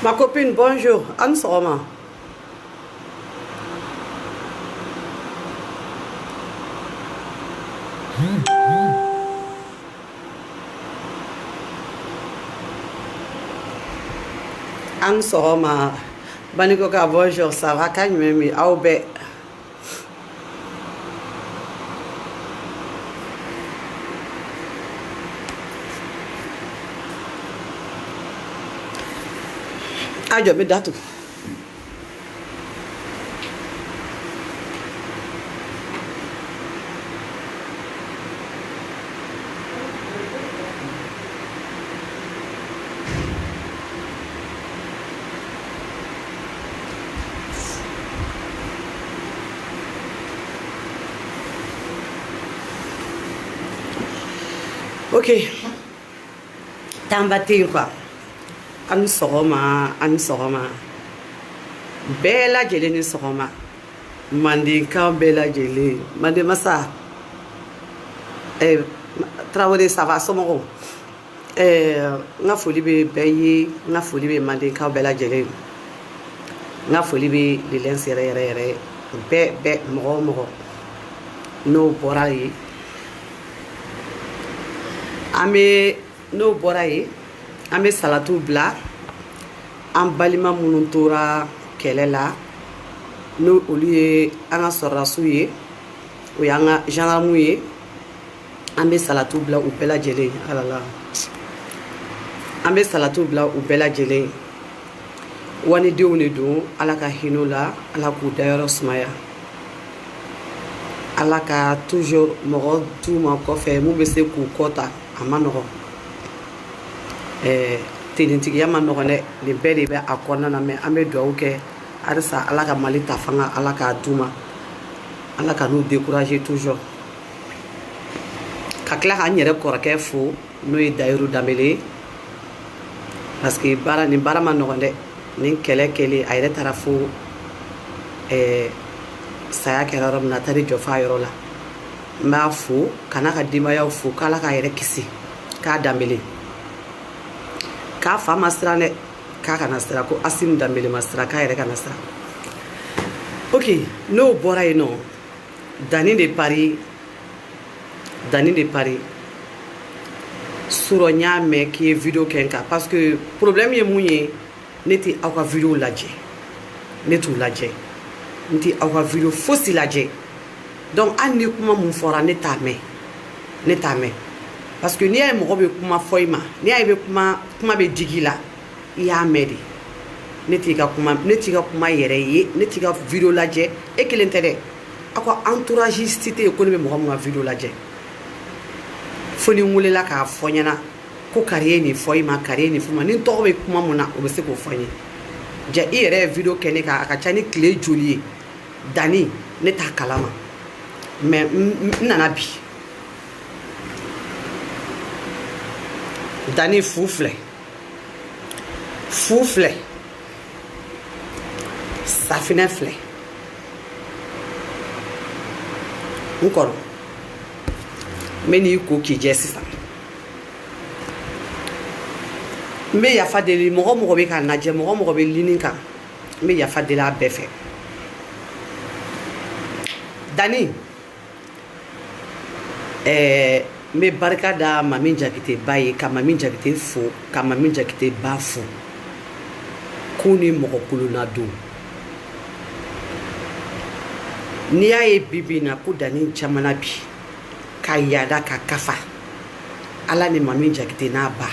Ma copine, bonjour. Anne Soroma. Anne Soroma. Banikoka, bonjour. Ça va quand même? Aoube. Ajo, me datu. Ok. Tambatin quoi. Anne Soroma. Bella Jeleni Soroma. Mandinka Bella Jeleni. Mandemasa. Traoré ça va somoro. Nga foli be bayi, nga foli be Mandinka Bella Jeleni. Nga foli be lilen serere be mo no borai. Ame no borai. Ame salatu bla. An balima minnu tora kɛlɛ la no olu ye an ka sɔrɔdasiw ye o y'an ka gendarmew ye an bɛ salatu bila u bɛɛ lajɛlen alala an bɛ salatu bila u bɛɛ lajɛlen wanidenw de don ala ka hinɛ la ala k'u dayɔrɔ sumaya ala ka toujours mɔgɔ t'u ma kɔfɛ mun bɛ se k'u kɔta a ma nɔgɔn tenitigiya ma nɔgɔn dɛ nin bɛɛ de bɛ a kɔnɔna na mɛ an bɛ dugawu kɛ halisa ala ka mali ta fanga ala k'a d'u ma ala ka n'u décourager toujours ka tila k'an yɛrɛ kɔrɔkɛ fo n'o ye Dayiru Danbele parce que nin baara ma nɔgɔn dɛ nin kɛlɛ kɛlen a yɛrɛ taara fo saya kɛra yɔrɔ min na a taara jɔ f'a yɔrɔ la n b'a fo ka n'a ka denbayaw fo k'ala k'a yɛrɛ kisi k'a Danbele k'a fa ma siran dɛ k'a kana siran ko Asimu Danbele ma siran k'a yɛrɛ kana siran ok n'o bɔra yen nɔ Dani de pari surɔ n y'a mɛn k'i ye video kɛ n kan parce que problème ye mun ye ne tɛ aw ka video lajɛ ne t'u lajɛ n tɛ aw ka video fosi lajɛ donc hali ni kuma mun fɔra ne t'a mɛn parce que n'i y'a ye mɔgɔ bɛ kuma fɔ i ma n'i y'a ye kuma bɛ digi la i y'a mɛn de ne t'i ka kuma yɛrɛ ye ne t'i ka video lajɛ e kelen tɛ dɛ aw ka entourage si tɛ yen ko ne bɛ mɔgɔ min ka video lajɛ fo ni n welela k'a fɔ ɲɛna ko kari ye nin fɔ i ma kari ye nin fɔ i ma ni n tɔgɔ bɛ kuma mun na o bɛ se k'o fɔ n ye ja i yɛrɛ ye video kɛ ne kan a ka ca ni tile joli ye Dani ne t'a kalama mais n nana bi Dani fu filɛ safinɛ filɛ n kɔrɔ n bɛ n'i ko k'i jɛ sisan n bɛ yafa deli mɔgɔ mɔgɔ bɛ k'a lajɛ mɔgɔ mɔgɔ bɛ lini kan n bɛ yafa deli a bɛɛ fɛ Dani n bɛ barika da Mami Jakite ba ye ka Mami Jakite fo ka Mami Jakite ba fo k'u ni mɔgɔ kolonna don n'i y'a ye bibi in na ko Dani jamana bi ka yaada ka kafa ala ni Mami Jakite n'a ba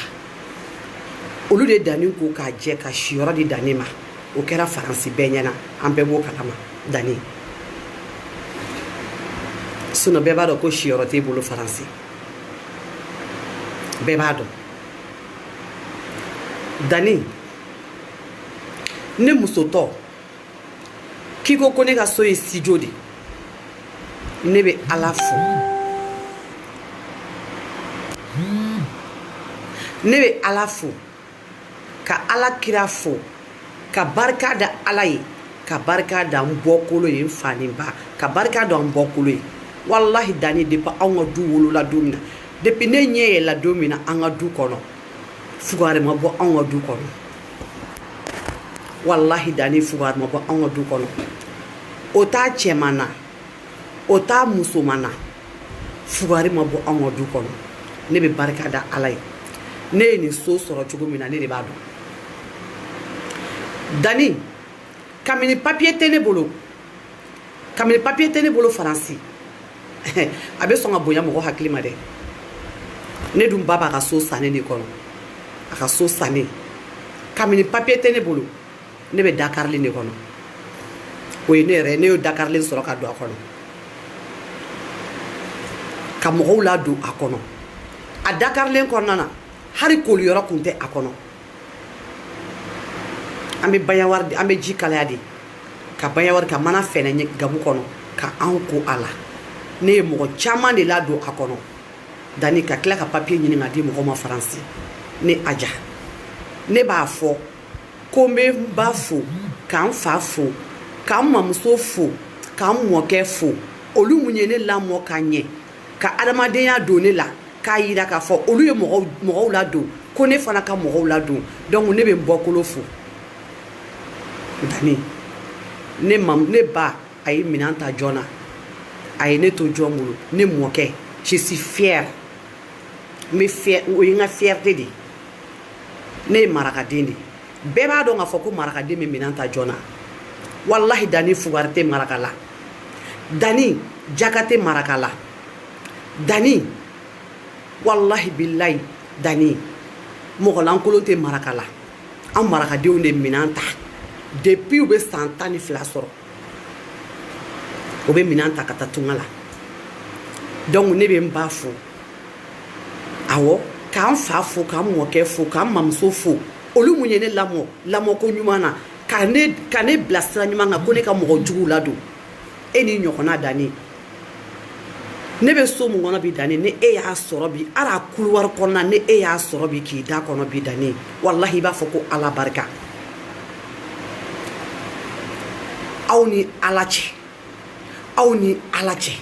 olu de Dani ko k'a jɛ ka siyɔrɔ di Dani ma o kɛra Faransi bɛɛ ɲɛna an bɛɛ b'o kalama Dani sinon bɛɛ b'a dɔn ko siyɔrɔ t'e bolo Faransi bɛɛ b'a dɔn Dani ne musotɔ k'i ko ne ka so ye studio de ne bɛ ala fo ne bɛ ala fo ka ala kira fo ka barika da ala ye ka barika da n bɔkolo ye n fa ni n ba ka barika da n bɔkolo ye wallahi Dani depuis anw ka du wolola don min na depuis ne ɲɛ yɛlɛla don min na an ka du kɔnɔ fugari ma bɔ anw ka du kɔnɔ wallahi Dani fugari ma bɔ anw ka du kɔnɔ o t'a cɛman na o t'a musoman na fugari ma bɔ anw ka du kɔnɔ ne bɛ barika da Ala ye ne ye nin so sɔrɔ cogo min na ne de b'a dɔn Dani kabini papier tɛ ne bolo Faransi a bɛ sɔn ka bonya mɔgɔ hakili ma dɛ ne dun ba b'a ka so sannen de kɔnɔ a ka so sannen kabini papier tɛ ne bolo ne bɛ Dakarlen de kɔnɔ o ye ne yɛrɛ ne y'o Dakarlen sɔrɔ ka don a kɔnɔ ka mɔgɔw ladon a kɔnɔ a Dakarlen kɔnɔna na hali koliyɔrɔ tun tɛ a kɔnɔ an bɛ baɲawari an bɛ ji kalaya de ka baɲawari ka mana fɛnɛ ɲɛ gabu kɔnɔ ka anw ko a la ne ye mɔgɔ caman de ladon a kɔnɔ Dani ka tila ka papier ɲini ka di mɔgɔ ma Faransi ne Aja ne b'a fɔ ko n bɛ n ba fo k'an fa fo k'an mamuso fo k'an mɔkɛ fo olu mun ye ne lamɔ ka ɲɛ ka adamadenya don ne la k'a yira k'a fɔ olu ye mɔgɔw ladon ko ne fana ka mɔgɔw ladon donc ne bɛ n bɔkolo fo Dani ne ba a ye minɛn ta joona a ye ne to jɔn bolo ne mɔkɛ je suis fière n bɛ fier o ye n ka fierté de ne ye marakaden de bɛɛ b'a dɔn k'a fɔ ko marakaden bɛ minɛn ta joona wallahi Dani fugari tɛ maraka la Dani jaka tɛ maraka la Dani wallahi billahi Dani mɔgɔ lankolon tɛ maraka la an marakadenw de minɛn ta depuis u bɛ san 12 sɔrɔ u bɛ minɛn ta ka taa tunga la donc ne bɛ n ba fo awɔ k'an fa fo k'an mɔkɛ fo k'an mamuso fo olu mun ye ne lamɔ ko ɲuman na ka ne bilasira ɲuman kan ko ne ka mɔgɔ juguw ladon e n'i ɲɔgɔnna Dani ne bɛ so mun kɔnɔ bi Dani ne e y'a sɔrɔ bi ala couloir kɔnɔna ne e y'a sɔrɔ bi k'i da kɔnɔ bi Dani wallahi i b'a fɔ ko Ala barika aw ni Ala cɛ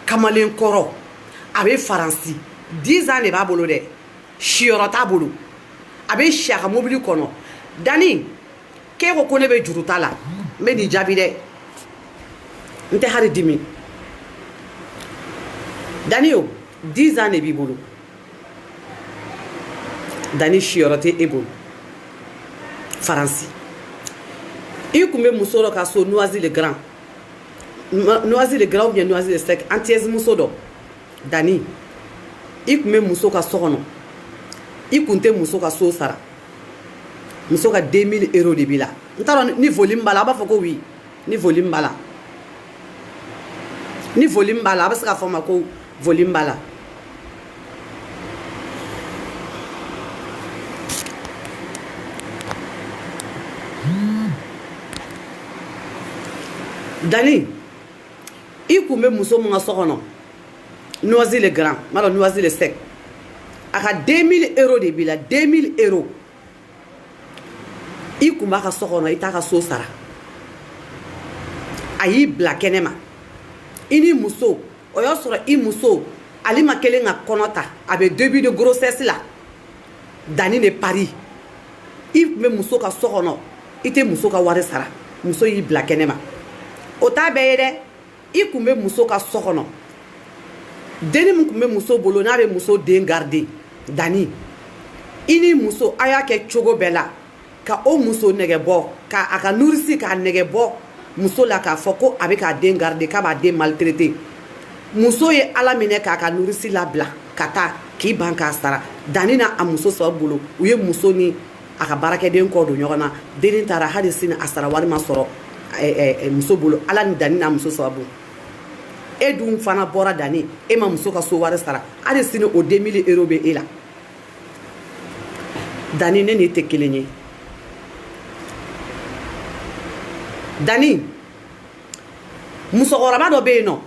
kamalen kɔrɔ a bɛ Faransi 10 ans de b'a bolo dɛ siyɔrɔ t'a bolo a bɛ si a ka mobili kɔnɔ Dani k'e ko ne bɛ juru ta la n bɛ nin jaabi dɛ n tɛ hali dimi Dani o 10 ans de b'i bolo Dani siyɔrɔ tɛ e bolo Faransi i kun bɛ muso dɔ ka so Noisy-le-Grand ou bien Noisy-le-Sec Anthièse muso dɔ Dani i kun bɛ muso ka so kɔnɔ i kun tɛ muso ka so sara muso ka 2000 € de b'i la n t'a dɔn ni volume b'a la a b'a fɔ ko oui ni volume b'a la a bɛ se k'a fɔ ma ko volume b'a la Dani i kun bɛ muso mun ka so kɔnɔ Noisy-le-Grand m'a dɔn Noisy-le-Sec a ka 2000 € de b'i la 2000 € i kun b'a ka so kɔnɔ i t'a ka so sara a y'i bila kɛnɛ ma i ni muso o y'a sɔrɔ i muso ale ma kelen ka kɔnɔ ta a bɛ début de grossesse la Dani de Paris i kun bɛ muso ka so kɔnɔ i tɛ muso ka wari sara muso y'i bila kɛnɛ ma o t'a bɛɛ ye dɛ i kun bɛ muso ka so kɔnɔ denni min kun bɛ muso bolo n'a bɛ muso den garder Dani i ni muso a y'a kɛ cogo bɛɛ la ka o muso nɛgɛbɔ k'a ka nourrici k'a nɛgɛbɔ muso la k'a fɔ ko a bɛ k'a den garder k'a b'a den maltraiter muso ye Ala minɛ k'a ka nourrici labila ka taa k'i ban k'a sara Dani n'a a muso saba bolo u ye muso ni a ka baarakɛden kɔ don ɲɔgɔn na denni taara hali sini a sara wari ma sɔrɔ muso bolo Ala ni Dani n'a muso sababu e dun fana bɔra Dani e ma muso ka so wari sara hali sini o 2000 € bɛ e la Dani ne ni tɛ kelen ye Dani musokɔrɔba dɔ bɛ yen nɔ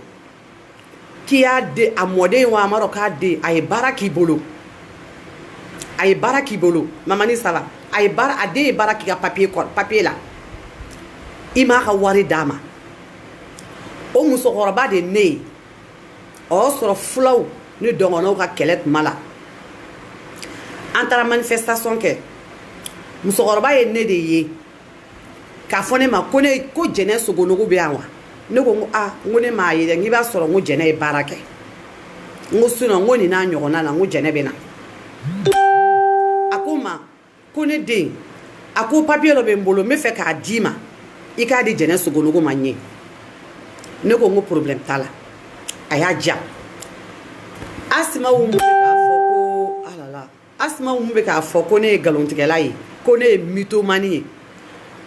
k'i y'a den a mɔden wa a ma dɔn k'a den a ye baara k'i bolo mamani sala a den ye baara k'i ka papier la i m'a ka wari d'a ma o musokɔrɔba de ne ye o y'a sɔrɔ fulaw ni dɔngɔnɔw ka kɛlɛ tuma la an taara manifestation kɛ musokɔrɔba ye ne de ye k'a fɔ ne ma ko jɛnɛ sogonogo bɛ yan wa ne ko n ko ne m'a ye dɛ n k'i b'a sɔrɔ n ko jɛnɛ ye baara kɛ n ko sinon n ko nin n'a ɲɔgɔnna la n ko jɛnɛ bɛ na a ko n ma ko ne den a ko papier dɔ bɛ n bolo n bɛ fɛ k'a d'i ma i k'a di jɛnɛ sogonogo ma n ye ne ko n ko problème t'a la a y'a diya Asma mun bɛ k'a fɔ ko alala Asma mun bɛ k'a fɔ ko ne ye nkalontigɛla ye ko ne ye mythomane ye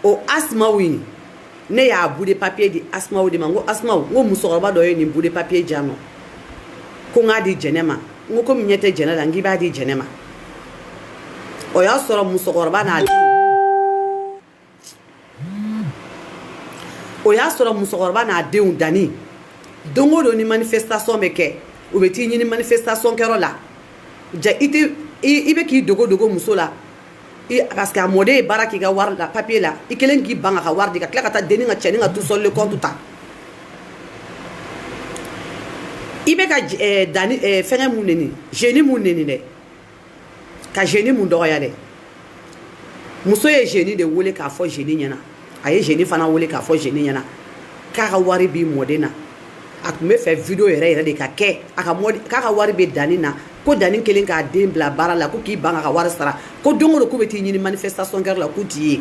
o Asma win ne y'a bout de papier di Asma de ma n ko Asma n ko musokɔrɔba dɔ ye nin bout de papier di yan nɔ ko n k'a di jɛnɛ ma n ko komi ɲɛ tɛ jɛnɛ la n k'i b'a di jɛnɛ ma o y'a sɔrɔ musokɔrɔba n'a denw o y'a sɔrɔ musokɔrɔba n'a denw danni don o don ni manifestation bɛ kɛ u bɛ t'i ɲini manifestation kɛyɔrɔ la ja i bɛ k'i dogo muso la parce que a mɔden ye baara k'i ka wari la papier la i kelen k'i ban ka wari di ka tila ka taa denni ka cɛnin ka tout seul le compte ta i bɛ ka danni fɛngɛ mun neni génie mun neni dɛ ka génie mun dɔgɔya dɛ muso ye génie de wele k'a fɔ génie ɲɛna a ye génie fana wele k'a fɔ génie ɲɛna k'a ka wari b'i mɔden na a tun bɛ fɛ video yɛrɛ de ka kɛ k'a ka wari bɛ danni na ko danni kelen k'a den bila baara la ko k'i ban ka wari sara ko don o don k'u bɛ t'i ɲini manifestation kɛyɔrɔ la k'u t'i ye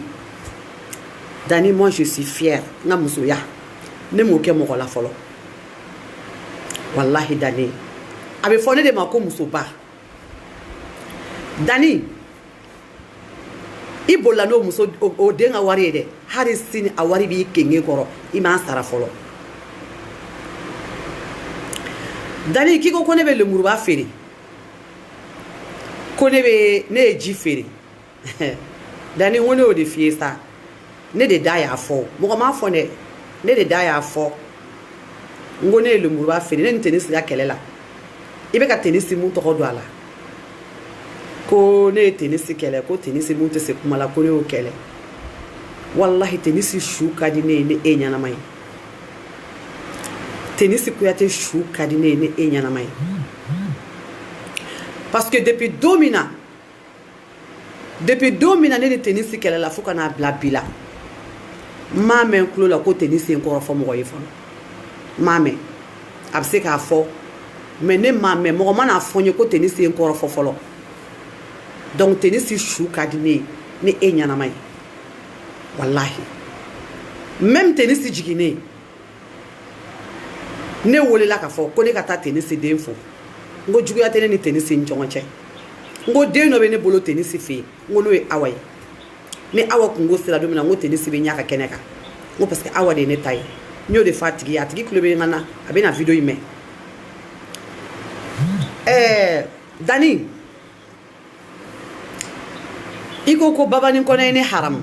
Dani moi je suis fière n ka musoya ne m'o kɛ mɔgɔ la fɔlɔ wallahi Dani a bɛ fɔ ne de ma ko musoba Dani i bolila n'o muso o den ka wari ye dɛ hali sini a wari b'i kenge kɔrɔ i m'a sara fɔlɔ Dani k'i ko ne bɛ lemuruba feere ko ne ye ji feere Dani n ko ne y'o de f'i ye sa ne de da y'a fɔ mɔgɔ m'a fɔ dɛ ne de da y'a fɔ n ko ne ye lemuruba feere ne ni Tenisi ka kɛlɛ la i bɛ ka Tenisi mun tɔgɔ don a la ko ne ye Tenisi kɛlɛ ko Tenisi mun tɛ se kuma la ko ne y'o kɛlɛ wallahi Tenisi su ka di ne ye ni e ɲɛnama ye Tenisi Kuyate su ka di ne ye ni e ɲɛnama ye parce que depuis don min na ne ni Tenisi kɛlɛ la fo ka n'a bila bi la n m'a mɛn n tulo la ko Tenisi ye n kɔrɔfɔ mɔgɔ ye fɔlɔ n m'a mɛn a bɛ se k'a fɔ mais ne m'a mɛn mɔgɔ ma n'a fɔ n ye ko Tenisi ye n kɔrɔfɔ fɔlɔ donc Tenisi su ka di ne ye ni e ɲɛnama ye wallahi même Tenisi jiginnen ne welela k'a fɔ ko ne ka taa Tenisi den fo n ko juguya tɛ ne ni Tenisi ni ɲɔgɔn cɛ n ko den dɔ bɛ ne bolo Tenisi fɛ yen n ko n'o ye Awa ye ni Awa kungo sera don min na n ko Tenisi bɛ ɲa ka kɛnɛ kan n ko parce que Awa de ye ne ta ye n y'o de fɔ a tigi ye a tigi tulo bɛ n na a bɛ na video in mɛn Dani i ko Babani Kɔnɛ ye ne haramu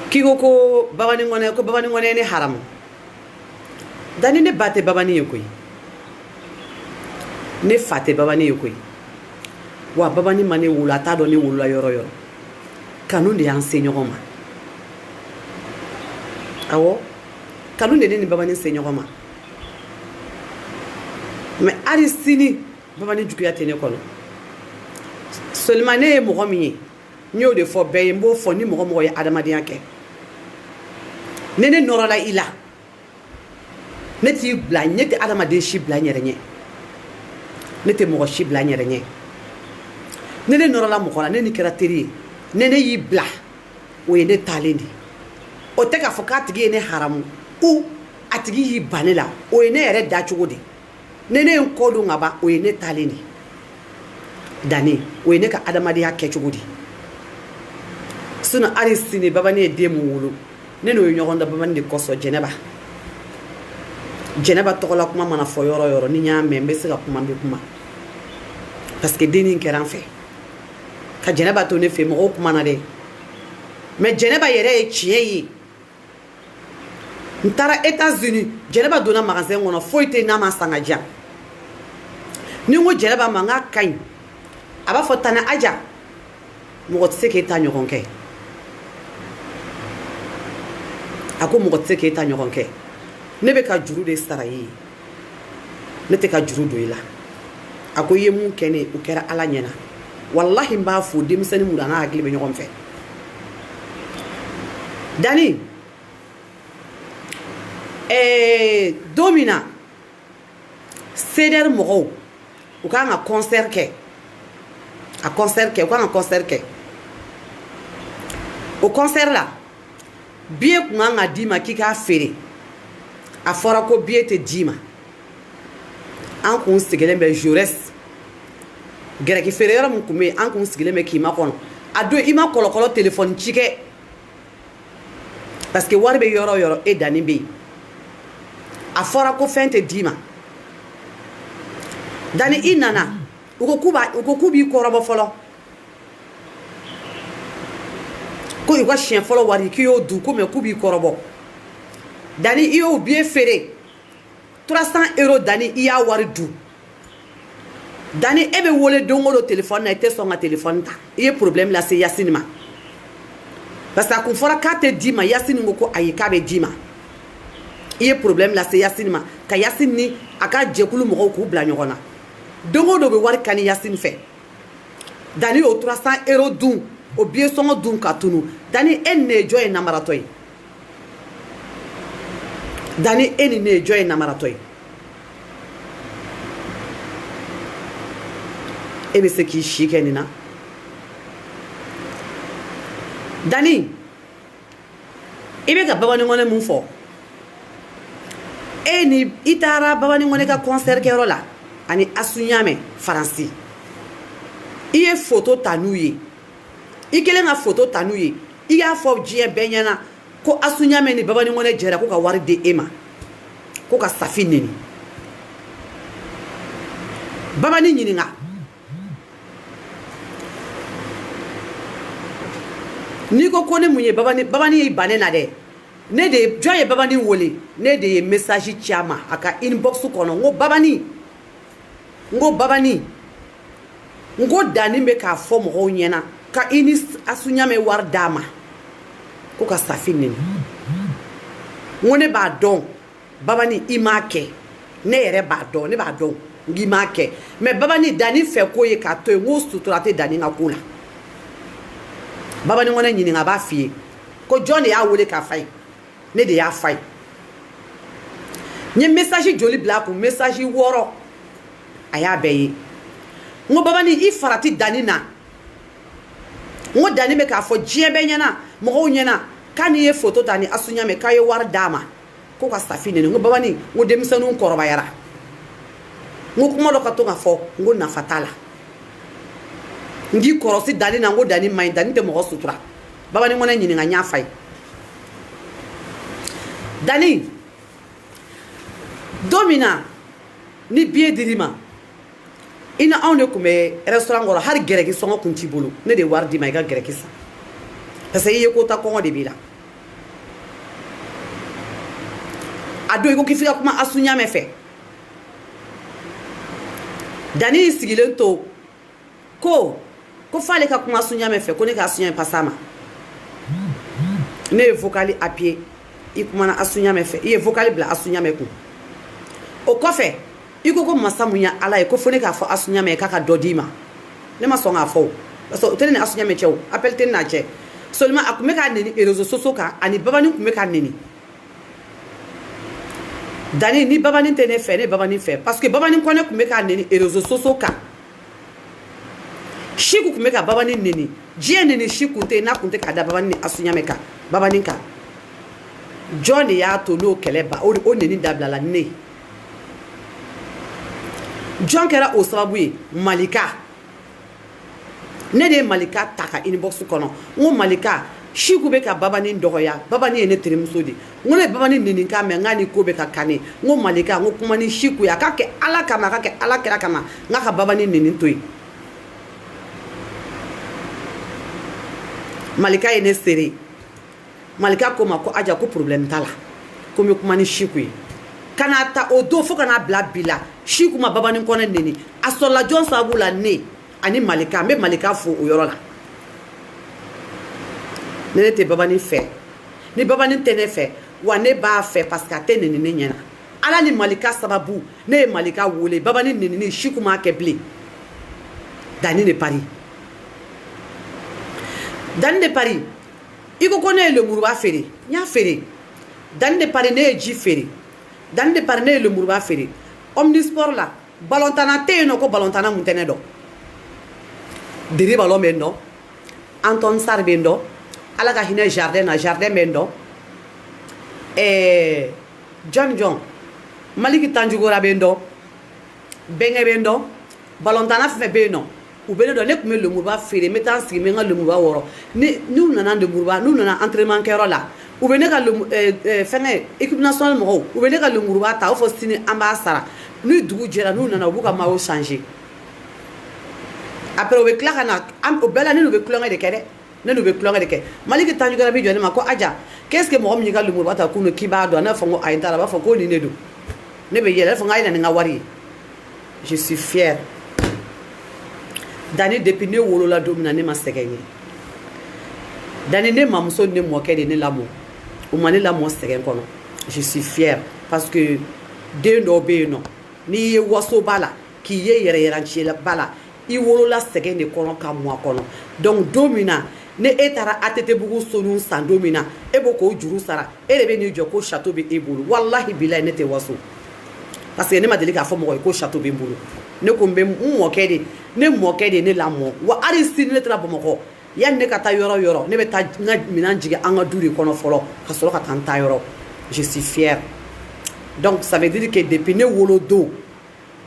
k'i ko Babani Kɔnɛ ye ne haramu Dani ne ba tɛ Babani ye koyi ne fa tɛ Babani ye koyi wa Babani ma ne wolo a t'a dɔn ne wolola yɔrɔ yɔrɔ kanu de y'an se ɲɔgɔn ma awɔ kanu de ne ni Babani se ɲɔgɔn ma mais hali sini Babani juguya tɛ ne kɔnɔ seulement ne ye mɔgɔ min ye n y'o de fɔ bɛɛ ye n b'o fɔ ni mɔgɔ ye adamadenya kɛ ne nɔrɔla i la ne t'i bila ne tɛ adamaden si bila n yɛrɛ ɲɛ ne tɛ mɔgɔ si bila n yɛrɛ ɲɛ ne nɔrɔla mɔgɔ la ne ni kɛra teri ye ne y'i bila o ye ne taalen de o tɛ k'a fɔ k'a tigi ye ne haramu ou a tigi y'i ban ne la o ye ne yɛrɛ da cogo de ne ye n kɔ don ka ban o ye ne taalen de Dani o ye ne ka adamadenya kɛ cogo di sinon hali sini Babani ye den mun wolo ne n'o ye ɲɔgɔn da Babani de kɔsɔn Jɛnɛba tɔgɔla kuma mana fɔ yɔrɔ yɔrɔ ni n y'a mɛn n bɛ se ka kuma n bɛ kuma parce que denni in kɛra n fɛ ka Jɛnɛba to ne fɛ mɔgɔw kumana dɛ mais Jɛnɛba yɛrɛ ye tiɲɛ ye n taara États-Unis Jɛnɛba donna magasin kɔnɔ foyi tɛ n'a ma san ka diyan ni n ko Jɛnɛba ma n k'a ka ɲi a b'a fɔ Tani Aja mɔgɔ tɛ se k'e ta ɲɔgɔn kɛ a ko mɔgɔ tɛ se k'e ta ɲɔgɔn kɛ ne bɛ ka juru de sara i ye ne tɛ ka juru don i la a ko i ye mun kɛ ne o kɛra Ala ɲɛna wallahi n b'a fo denmisɛnnin mun n'a hakili bɛ ɲɔgɔn fɛ Dani don min na CDR mɔgɔw u kan ka concert kɛ u kan ka concert kɛ o concert la billet kun kan ka d'i ma k'i k'a feere a fɔra ko billet tɛ d'i ma an kun sigilen bɛ Jaurès gɛrɛki feere yɔrɔ min kun bɛ yen an kun sigilen bɛ k'i ma kɔnɔ a don i ma kɔlɔkɔlɔ téléphone ci kɛ parce que wari bɛ yɔrɔ o yɔrɔ e Dani bɛ yen a fɔra ko fɛn tɛ d'i ma Dani i nana u ko k'u b'i kɔrɔbɔ fɔlɔ ko i ka siɲɛ fɔlɔ wari k'i y'o dun ko mais k'u b'i kɔrɔbɔ Dani i y'o billet feere 300 € Dani i y'a wari dun Dani e bɛ wele don o don téléphone na i tɛ sɔn ka téléphone ta i ye problème lase Yasini ma parce que a kun fɔra k'a tɛ d'i ma Yasini ko ayi k'a bɛ d'i ma i ye problème lase Yasini ma ka Yasini ni a ka jɛkulu mɔgɔw k'u bila ɲɔgɔn na don o don bɛ wari kani Yasini fɛ Dani o 300 € dun o billet sɔngɔ dun ka tunu Dani e ni ne ye jɔn ye namaratɔ ye Dani e ni ne ye jɔn ye namaratɔ ye e bɛ se k'i si kɛ nin na Dani i bɛ ka Babanikɔnɛ mun fɔ e ni i taara Babanikɔnɛ ka concert kɛyɔrɔ la ani Asu Ɲamɛ Faransi i ye photo ta n'u ye i kɛlen ka photo ta n'u ye i y'a fɔ diɲɛ bɛɛ ɲɛna ko Asu Ɲamɛ ni Babanikɔnɛ jɛra ko ka wari di e ma ko ka Safi neni Babani ɲininka n'i ko ne mun ye Babani y'i ban ne na dɛ ne de jɔn ye Babani wele ne de ye message ci a ma a ka inbox kɔnɔ n ko Babani n ko Dani bɛ k'a fɔ mɔgɔw ɲɛna ka i ni Asu Ɲamɛ wari d'a ma ko ka Safi neni n ko ne b'a dɔn Babani i m'a kɛ ne yɛrɛ b'a dɔn ne b'a dɔn n k'i m'a kɛ mais Babani Dani fɛ ko ye k'a to yen n ko sutura tɛ Dani ka ko la Babanikɔnɛ ɲininka a b'a f'i ye ko jɔn de y'a wele k'a fa ye ne de y'a fa ye n ye message joli bila a kun message 6 a y'a bɛɛ ye n ko Babani i farati Dani na n ko Dani bɛ k'a fɔ diɲɛ bɛɛ ɲɛna mɔgɔw ɲɛna k'a n'i ye photo ta ni Asu Ɲamɛ k'a ye wari d'a ma ko ka Safi neni n ko Babani n ko denmisɛnninw kɔrɔbayara n ko kuma dɔ ka to ka fɔ n ko nafa t'a la n k'i kɔrɔsi Dani na n ko Dani man ɲi Dani tɛ mɔgɔ sutura Babanikɔnɛ ɲininka n y'a fa ye Dani don min na ni billet dir'i ma i ni anw de tun bɛ restaurant kɔrɔ hali gɛrɛki sɔngɔ kun t'i bolo ne de ye wari d'i ma i ka gɛrɛki san parce que i ye ko ta kɔngɔ de b'i la a don i ko k'i f'i ka kuma Asu Ɲamɛ fɛ Dani y'i sigilen to ko f'ale ka kuma Asu Ɲamɛ fɛ ko ne ka Asu Ɲamɛ passa ma ne ye vocal appuyé i kumana Asu Ɲamɛ fɛ i ye vocal bila Asu Ɲamɛ kun o kɔfɛ i ko masa mun ya Ala ye ko fo ne k'a fɔ Asu Ɲamɛ k'a ka dɔ d'i ma ne ma sɔn k'a fɔ parce que o tɛ ne ni Asu Ɲamɛ cɛ o appel tɛ ne n'a cɛ seulement a kun bɛ k'a neni réseaux sociaux kan ani Babani kun bɛ k'a neni Dani ni Babani tɛ ne fɛ ne Babani fɛ parce que Babanikɔnɛ kun bɛ k'a neni réseaux sociaux kan Chiku kun bɛ ka Babani neni diɲɛ neni si kun tɛ yen n'a kun tɛ k'a da Babani ni Asu Ɲamɛ kan Babani kan jɔn de y'a to n'o kɛlɛ ba o neni dabilala ne jɔn kɛra o sababu ye Malika ne de ye Malika ta ka inbox kɔnɔ n ko Malika Chiku bɛ ka Babani dɔgɔya Babani ye ne terimuso de n ko ne Babani neni kan mɛ n k'a ni ko bɛ ka kan ne n ko Malika n ko kuma ni Chiku ye a ka kɛ Ala kama a ka kɛ Ala kɛra kama n k'a ka Babani neni to yen Malika ye ne sere Malika ko ma ko aja ko problème t'a la ko n bɛ kuma ni Chiku ye ka n'a ta o don fo ka n'a bila bi la Chiku ma Babanikɔnɛ neni a sɔrɔla jɔn sababu la ne ani Malika n bɛ Malika fo o yɔrɔ la ne tɛ Babani fɛ ni Babani tɛ ne fɛ wa ne b'a fɛ parce que a tɛ neni ne ɲɛna Ala ni Malika sababu ne ye Malika wele Babani nenini Chiku m'a kɛ bilen Dani de pari Dani de Paris il ko ne le muruba fere nya fere Dani de Paris ne ji fere Dani de Paris ne le muruba fere omnisport la balontana te no ko balontana mutene do diri ballon bendo Anton Sarr bendo ala ka hine jardin bendo John Maliki Tanjugora bendo Benge bendo balontana fe beno ou beno do ne kume le muruba fere metan sigi menga le muruba woro ni nous nana de muruba nous nana entraînement kero la ou bene ka le fenge équipe nationale mo ou bene ka le muruba ta o fo sini ambasara nous dugu jera nous nana buka ma o changer après o be kla kana am o bela ni no be klonga de kede ne no be klonga de ke Maliki Tanjugora bi jone ma ko aja qu'est-ce que mo mi ka le muruba ta kuno kiba do na fongo ayintara ba fo ko ni ne do ne be yele fo ngai na nga wari je suis fier Dani depuis ne wolola domina ne ma sɛgɛn ye Dani ne mamuso ne mɔkɛ de ne lamɔ o ma ne lamɔ sɛgɛn kɔnɔ je suis fier parce que den dɔ bɛ yen nɔ n'i ye waso ba la k'i ye yɛrɛyɛrɛncila ba la i wolola sɛgɛn de kɔnɔ ka mɔ a kɔnɔ donc don min na ne e taara ATT-bugu sonu san don min na e b'o k'o juru sara e de bɛ n'i jɔ ko château bɛ e bolo walahi bilahi ne tɛ waso parce que ne ma deli k'a fɔ mɔgɔ ye ko château bɛ n bolo ne ko n bɛ n mɔkɛ de ne mɔkɛ de ne lamɔ wa hali sini ne taara Bamakɔ yanni ne ka taa yɔrɔ yɔrɔ ne bɛ taa n ka minɛn jigin an ka du de kɔnɔ fɔlɔ ka sɔrɔ ka taa n taa yɔrɔ je suis fier donc ça veut dire que depuis ne wolo don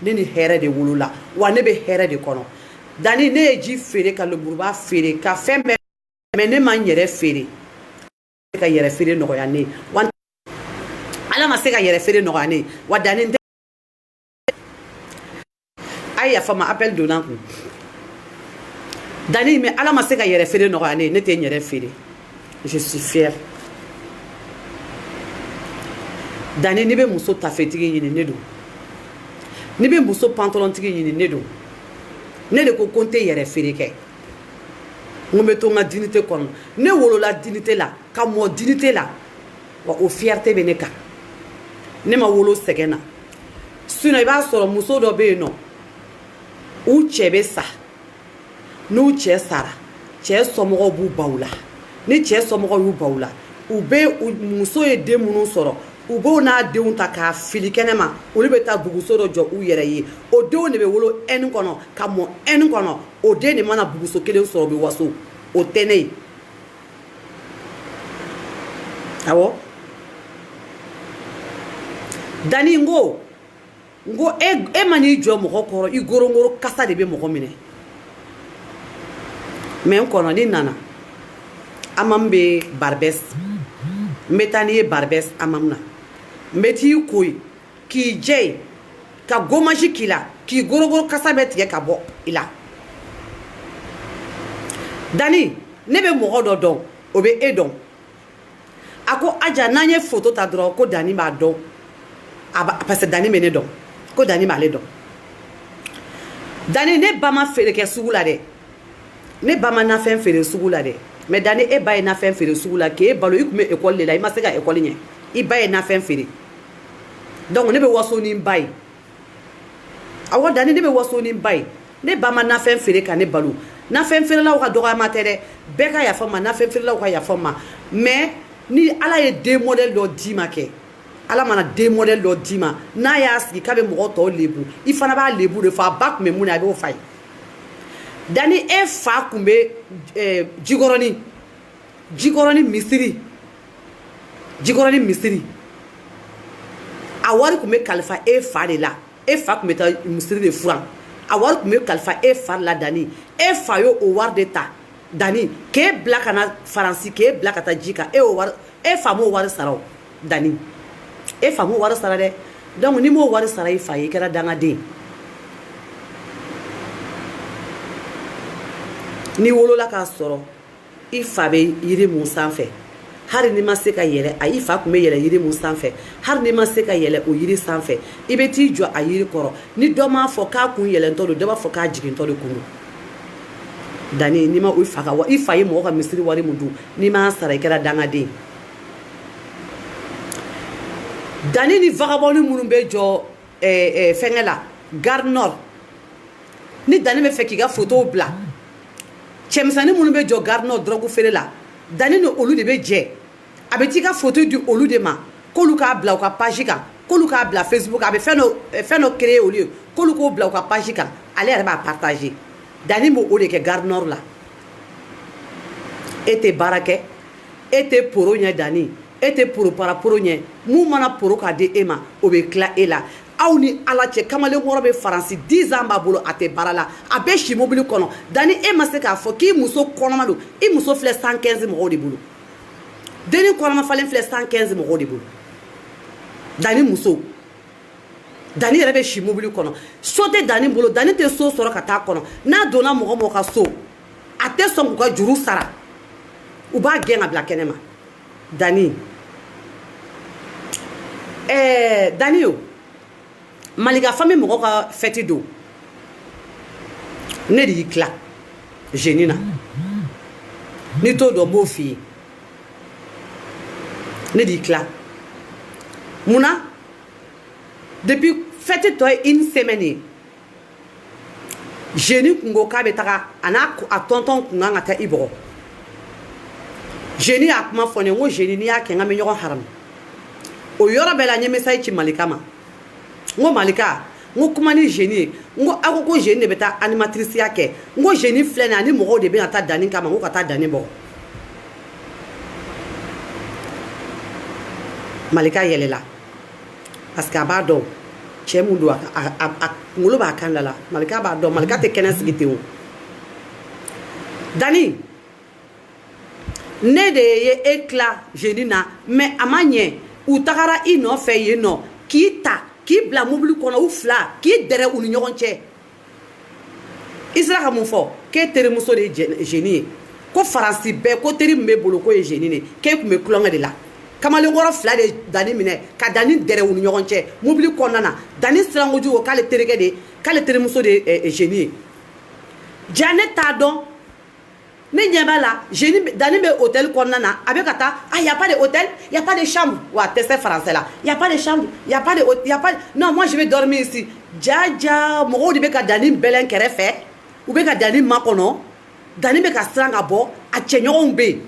ne ni hɛrɛ de wolola wa ne bɛ hɛrɛ de kɔnɔ Dani ne ye ji feere ka lemuruba feere ka fɛn bɛɛ mais ne ma n yɛrɛ feere ka yɛrɛ feere nɔgɔya ne ye wa Ala ma se ka yɛrɛ feere nɔgɔya ne ye wa Dani n tɛ ay ya fama appel donnant kun Dani mais Ala ma se ka yɛrɛ feere nɔgɔya ne ye ne tɛ n yɛrɛ feere je suis fier Dani ni bɛ muso tafetigi ɲini ne don ni bɛ muso pantalon tigi ɲini ne don ne de ko n tɛ yɛrɛ feere kɛ n bɛ to n ka dignité kɔnɔ ne wolola dignité la ka mɔ dignité la wa o fierté bɛ ne kan ne ma wolo sɛgɛn na sinon i b'a sɔrɔ muso dɔ bɛ yen nɔ u cɛ bɛ sa n'u cɛ sara cɛ somɔgɔw b'u baw la ni cɛ somɔgɔw y'u baw la u bɛ muso ye den minnu sɔrɔ u b'o n'a denw ta k'a fili kɛnɛma olu bɛ taa buguso dɔ jɔ u yɛrɛ ye o denw de bɛ wolo haine kɔnɔ ka mɔ haine kɔnɔ o den de mana buguso kelen sɔrɔ o bɛ waso o tɛ ne ye awɔ Dani n ko e ma n'i jɔ mɔgɔ kɔrɔ i gorongoro kasa de bɛ mɔgɔ minɛ mais n kɔnɔ ni nana amam bɛ Barbès n bɛ taa n'i ye Barbès amam na n bɛ t'i ko k'i jɛ yen ka gommage k'i la k'i gorogoro kasa bɛ tigɛ ka bɔ i la Dani ne bɛ mɔgɔ dɔ dɔn o bɛ e dɔn a ko aja n'an ye photo ta dɔrɔn ko Dani b'a dɔn parce que Dani bɛ ne dɔn ko Dani b'ale dɔn Dani ne ba ma feere kɛ sugu la dɛ ne ba ma nafɛn feere sugu la dɛ mais Dani e ba ye nafɛn feere sugu la k'e balo i tun bɛ école de la i ma se ka école ɲɛ i ba ye nafɛn feere donc ne bɛ waso ni n ba ye awɔ Dani ne bɛ waso ni n ba ye ne ba ma nafɛn feere ka ne balo nafɛn feerelaw ka dɔgɔyama tɛ dɛ bɛɛ ka yafa n ma nafɛn feerelaw ka yafa n ma mais ni Ala ye den modèle dɔ d'i ma kɛ Ala mana den modèle dɔ d'i ma n'a y'a sigi k'a bɛ mɔgɔ tɔw lebu i fana b'a lebu de fɔ a ba tun bɛ mun na a b'o fa ye Dani e fa tun bɛ Jikɔrɔni misiri a wari tun bɛ kalifa e fa de la e fa tun bɛ taa misiri de furan a wari tun bɛ kalifa e fa la Dani e fa y'o wari de ta Dani k'e bila ka na Faransi k'e bila ka taa Jika e fa m'o wari sara o Dani e fa m'o wari sara dɛ donc ni m'o wari sara i fa ye i kɛra dangaden ni wolola k'a sɔrɔ i fa bɛ yiri mun sanfɛ hali ni ma se ka yɛlɛ a i fa tun bɛ yɛlɛ yiri mun sanfɛ hali ni ma se ka yɛlɛ o yiri sanfɛ i bɛ t'i jɔ a yiri kɔrɔ ni dɔ m'a fɔ k'a kun yɛlɛntɔ don dɔ b'a fɔ k'a jigintɔ de kun don Dani ni ma i fa ye mɔgɔ ka misiri wari mun dun n'i m'a sara i kɛra dangaden Dani ni vagabond minnu bɛ jɔ fɛngɛ la Gare Nord ni Dani bɛ fɛ k'i ka photo bila cɛmisɛnnin minnu bɛ jɔ gare nord drogue feere la Dani ni olu de bɛ jɛ a bɛ t'i ka photo di olu de ma k'olu k'a bila u ka page kan k'olu k'a bila Facebook a bɛ fɛn dɔ créer olu ye k'olu k'o bila u ka page kan ale yɛrɛ b'a partager Dani b'o de kɛ gare nord la e tɛ baara kɛ e tɛ poro ɲɛ Dani e tɛ poro para poro ɲɛ mun mana poro k'a di e ma o bɛ tila e la aw ni ala cɛ kamalen wɔɔrɔ bɛ faransi 10 ans b'a bolo a tɛ baara la a bɛ si mobili kɔnɔ Dani e ma se k'a fɔ k'i muso kɔnɔma don i muso filɛ 115 mɔgɔw de bolo Deni kɔnɔma falen filɛ 115 mɔgɔw de bolo Dani muso Dani yɛrɛ bɛ si mobili kɔnɔ so tɛ Dani bolo Dani tɛ so sɔrɔ ka taa kɔnɔ n'a donna mɔgɔ ka so a tɛ sɔn k'u ka juru sara u b'a gɛn ka bila kɛnɛma Dani Dani yo Malika famille mɔgɔ ka fête don ne de y'i tila jeune na ni t'o dɔn n b'o f'i ye ne de y'i tila munna depuis fête tɔ ye une semaine ye jeune kun ko k'a bɛ taga a n'a a tonton kun kan ka taa i bɔgɔ jeune y'a kuma fɔ ne ko jeune n'i y'a kɛ n ka bɛ ɲɔgɔn haramu o yɔrɔ bɛɛ la n ye message ci Malika ma n ko Malika n ko kuma ni jeune ye n ko aw ko jeune de bɛ taa animatrice ya kɛ n ko jeune filɛ nin ye ani mɔgɔw de bɛ na taa Dani kama n ko ka taa Dani bɔgɔ Malika yɛlɛla parce que a b'a dɔn cɛ mun don a kunkolo b'a kan da la Malika b'a dɔn Malika tɛ kɛnɛ sigi ten o Dani ne de ye e tila jeune na mais a ma ɲɛ u tagara i nɔfɛ yen nɔ k'i ta k'i bila mobili kɔnɔ u fila k'i dɛrɛ u ni ɲɔgɔn cɛ i sera ka mun fɔ k'e terimuso de ye jeune ye ko faransi bɛɛ ko teri min b'e bolo k'o ye jeune de k'e tun bɛ kulonkɛ de la kamalen wɔɔrɔ fila de Dani minɛ ka Dani dɛrɛ u ni ɲɔgɔn cɛ mobili kɔnɔna na Dani sirankojugu ko k'ale terikɛ de k'ale terimuso de ye jeune ye ja ne t'a dɔn ne ɲɛ b'a la jeune Dani bɛ hôtel kɔnɔna na a bɛ ka taa y a pas de hôtel y a pas de chambre wa a tɛ se français la y a pas de chambre y a pas de non moi je vais dormir ici ja mɔgɔw de bɛ ka Dani bɛlɛn kɛrɛfɛ u bɛ ka Dani makɔnɔ Dani bɛ ka siran ka bɔ a cɛɲɔgɔnw bɛ yen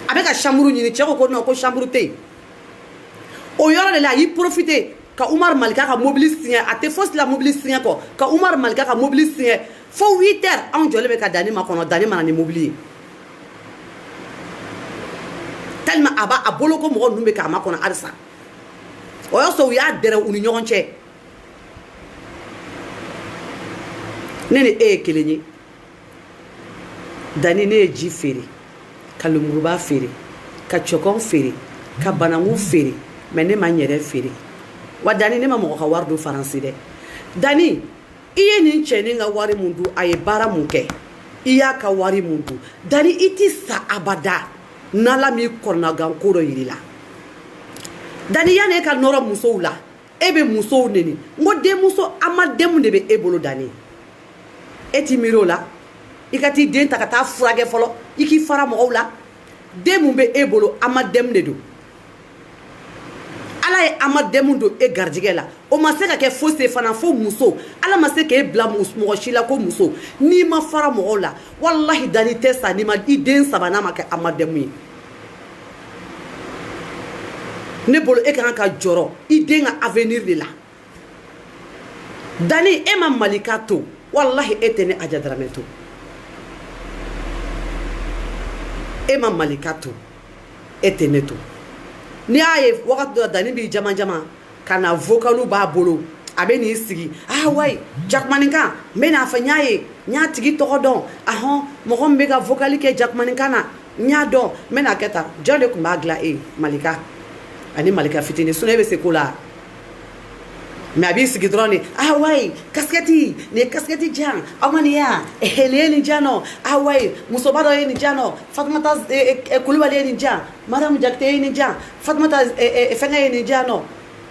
a bɛ ka chambre ɲini cɛ ko non ko chambre tɛ yen o yɔrɔ de la a y'i profiter ka Umaru Malika ka mobili siɲɛ a tɛ fosi la mobili siɲɛ kɔ ka Umaru Malika ka mobili siɲɛ fo 8 heures anw jɔlen bɛ ka Dani makɔnɔ Dani mana ni mobili ye tellement a bolo ko mɔgɔ ninnu bɛ k'a makɔnɔ halisa o y'a sɔrɔ u y'a dɛrɛ u ni ɲɔgɔn cɛ ne ni e ye kelen ye Dani ne ye ji feere ka lemuruba feere ka cɔkɔn feere ka bananku feere mais ne ma n yɛrɛ feere wa Dani ne ma mɔgɔ ka wari don faransi dɛ Dani i ye nin cɛnin ka wari mun dun a ye baara mun kɛ i y'a ka wari mun dun Dani i ti sa abada n'ala m'i kɔrɔnagan ko dɔ yir'i la Dani yanni e ka nɔrɔ musow la e bɛ musow neni n ko denmuso amadenw de bɛ e bolo Dani e ti miiri o la i ka t'i den ta ka taa furakɛ fɔlɔ i k'i fara mɔgɔw la den mun bɛ e bolo amadenw de don ala ye amadenw don e garijɛgɛ la o ma se ka kɛ fosi fana fo muso ala ma se k'e bila mɔgɔ si la ko muso n'i ma fara mɔgɔw la wallahi Dani tɛ sa n'i ma i den sabanan ma kɛ amadenw ye ne bolo e ka kan ka jɔrɔ i den ka avenir de la Dani e ma Malika to wallahi e tɛ ne Aja Daramɛ to e ma Malika to e tɛ ne to n'i y'a ye wagati dɔ Dani b'i jama ka na vocalu b'a bolo a bɛ n'i sigi wayi Jakumaninkan n bɛ n'a fɔ n y'a ye n y'a tigi tɔgɔ dɔn mɔgɔ min bɛ ka vocali kɛ Jakumaninkan na n y'a dɔn n bɛ n'a kɛ tan jɔn de tun b'a dilan e Malika ani Malika fitinin sinon e bɛ se ko la mais a b'i sigi dɔrɔn de wayi kasikɛti nin ye kasikɛti jan aw ma nin ye yan nin ye nin jan nɔ wayi musoba dɔ ye nin jan nɔ Fatumata Kulibali ye nin jan Mariam Jakite ye nin jan Fatumata fɛnkɛ ye nin jan nɔ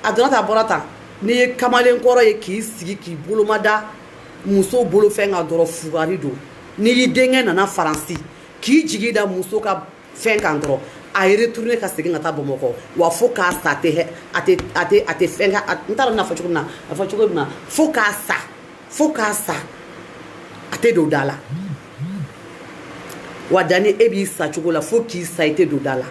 a donna tan a bɔra tan n'i ye kamalen kɔrɔ ye k'i sigi k'i bolomada muso bolo fɛn kan dɔrɔn fugari don n'i y'i denkɛ nana faransi k'i jigi da muso ka fɛn kan dɔrɔn a ye retourner ka segin ka taa Bamakɔ wa fo k'a sa a tɛ fɛn ka n t'a dɔn n'a fɔ cogo min na a fɔ cogo min na fo k'a sa a tɛ don da la wa Dani e b'i sa cogo la fo k'i sa ite don da la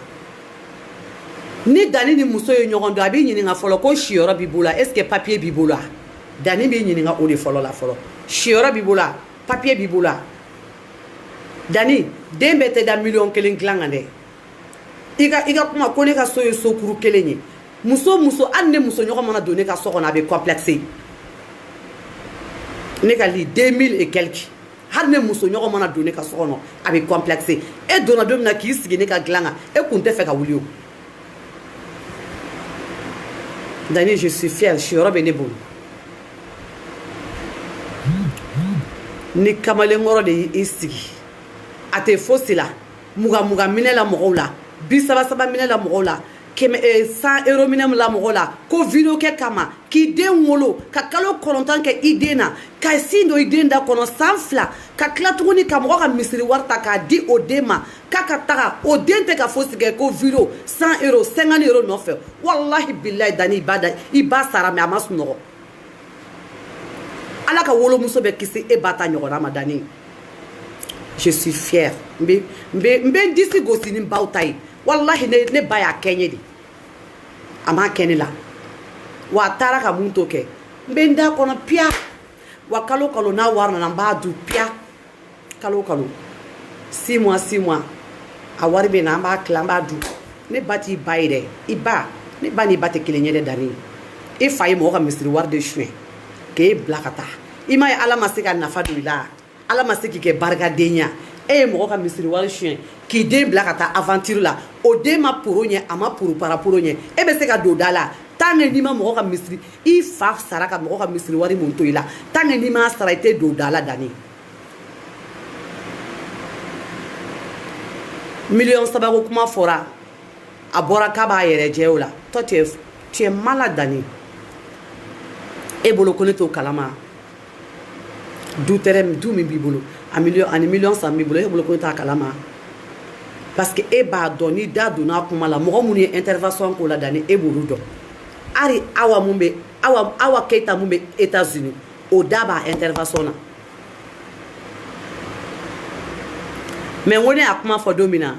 ni Dani ni muso ye ɲɔgɔn dɔn a b'i ɲininka fɔlɔ ko siyɔrɔ b'i bolo est-ce que papier b'i bolo Dani b'i ɲininka o de fɔlɔ la fɔlɔ siyɔrɔ b'i bolo papier b'i bolo Dani den bɛɛ tɛ da miliyɔn 1 dilan kan dɛ i ka kuma ko ne ka so ye sokuru kelen ye muso hali ne muso ɲɔgɔn mana don ne ka so kɔnɔ a bɛ complexé ne ka li 2000 et quelques hali ne muso ɲɔgɔn mana don ne ka so kɔnɔ a bɛ complexé e donna don min na k'i sigi ne ka dilan kan e kun tɛ fɛ ka wuli o Dani je suis fière siyɔrɔ bɛ ne bolo ni kamalenkɔrɔ de y'i sigi a tɛ fosi la mugan minɛ la mɔgɔw la 30 minɛ la mɔgɔw la 100 euro minɛ la mɔgɔw la ko video kɛ kama k'i den wolo ka kalo 9 kɛ i den na ka sin don i den da kɔnɔ san 2 ka tila tuguni ka mɔgɔ ka misiri wari ta k'a di o den ma k'a ka taga o den tɛ ka fosi kɛ ko video 100 euro 50 euro nɔfɛ wallahi billahi Dani i ba sara mais a ma sunɔgɔ ala ka wolomuso bɛ kisi e ba ta ɲɔgɔnna ma Dani je suis fière mbe disi gosi ni baw ta ye wallahi ne ba y'a kɛ ye de a ma kɛ ne la wa a taara ka mun to kɛ mbe n da kɔnɔ piya wa kalo n'a wari nana n b'a du piya kalo 6 mois a wari bɛ na an b'a tila an b'a du ne ba t'i ba ye dɛ i ba ne ba n'i ba tɛ kelen ye dɛ Dani i fa ye mɔgɔ ka misiri wari de suɲɛ k'e bila ka taa i ma ye ala ma se ka nafa don i la ala ma se k'i kɛ barikadenya e ye mɔgɔ ka misiri wari suɲɛ k'i den bila ka taa aventure la o den ma poro ɲɛ a ma poro para poro ɲɛ e bɛ se ka don da la tant que n'i ma mɔgɔ ka misiri i fa sara ka mɔgɔ ka misiri wari mun to i la tant que n'i ma sara i tɛ don da la Dani 1 million ko kuma fɔra a bɔra k'a b'a yɛrɛ jɛ o la toi tu es malade Dani e bolo ko ne t'o kalama du min b'i bolo ani million 100 b'i bolo e bolo ko ne t'a kalama parce que e b'a dɔn ni da donna kuma la mɔgɔ minnu ye intervention k'o la Dani e b'olu dɔn hali Awa Keita mun bɛ États-Unis o da b'a intervention na mais n ko ne y'a kuma fɔ don min na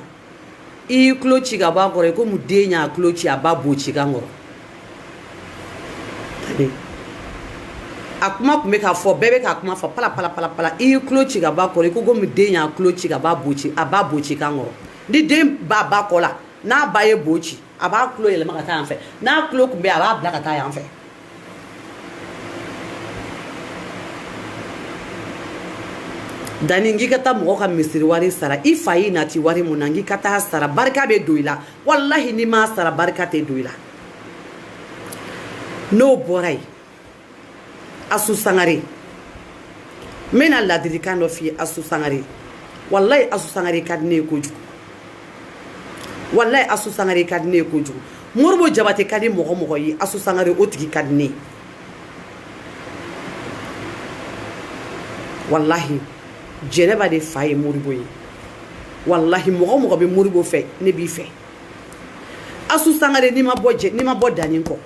i y'i tulo ci ka bɔ a kɔrɔ i komi den y'a tulo ci a ba bo ci kan kɔrɔ a kuma kun bɛ k'a fɔ bɛɛ bɛ k'a kuma fɔ pala i y'i tulo ci ka bɔ a kɔrɔ i ko komi den y'a tulo ci ka ba bo ci kan kɔrɔ ni den b'a ba kɔ la n'a ba ye bo ci a b'a tulo yɛlɛma ka taa yan fɛ n'a tulo kun bɛ a b'a bila ka taa yan fɛ Dani ngi ka taa mɔgɔ ka misiri wari sara i fa y'i nati wari mun na ngi ka taa sara barika bɛ don i la wallahi ni ma sara barika tɛ don i la n'o bɔra yen Asu Sangare n bɛna ladilikan dɔ f'i ye Asu Sangare wallahi Asu Sangare ka di ne ye kojugu wallahi Asu Sangare ka di ne ye kojugu Moribo Jabate ka di mɔgɔ ye Asu Sangare o tigi ka di ne ye wallahi Jɛnɛba de fa ye Moribo ye wallahi mɔgɔ bɛ Moribo fɛ ne b'i fɛ Asu Sangare n'i ma bɔ Dani kɔ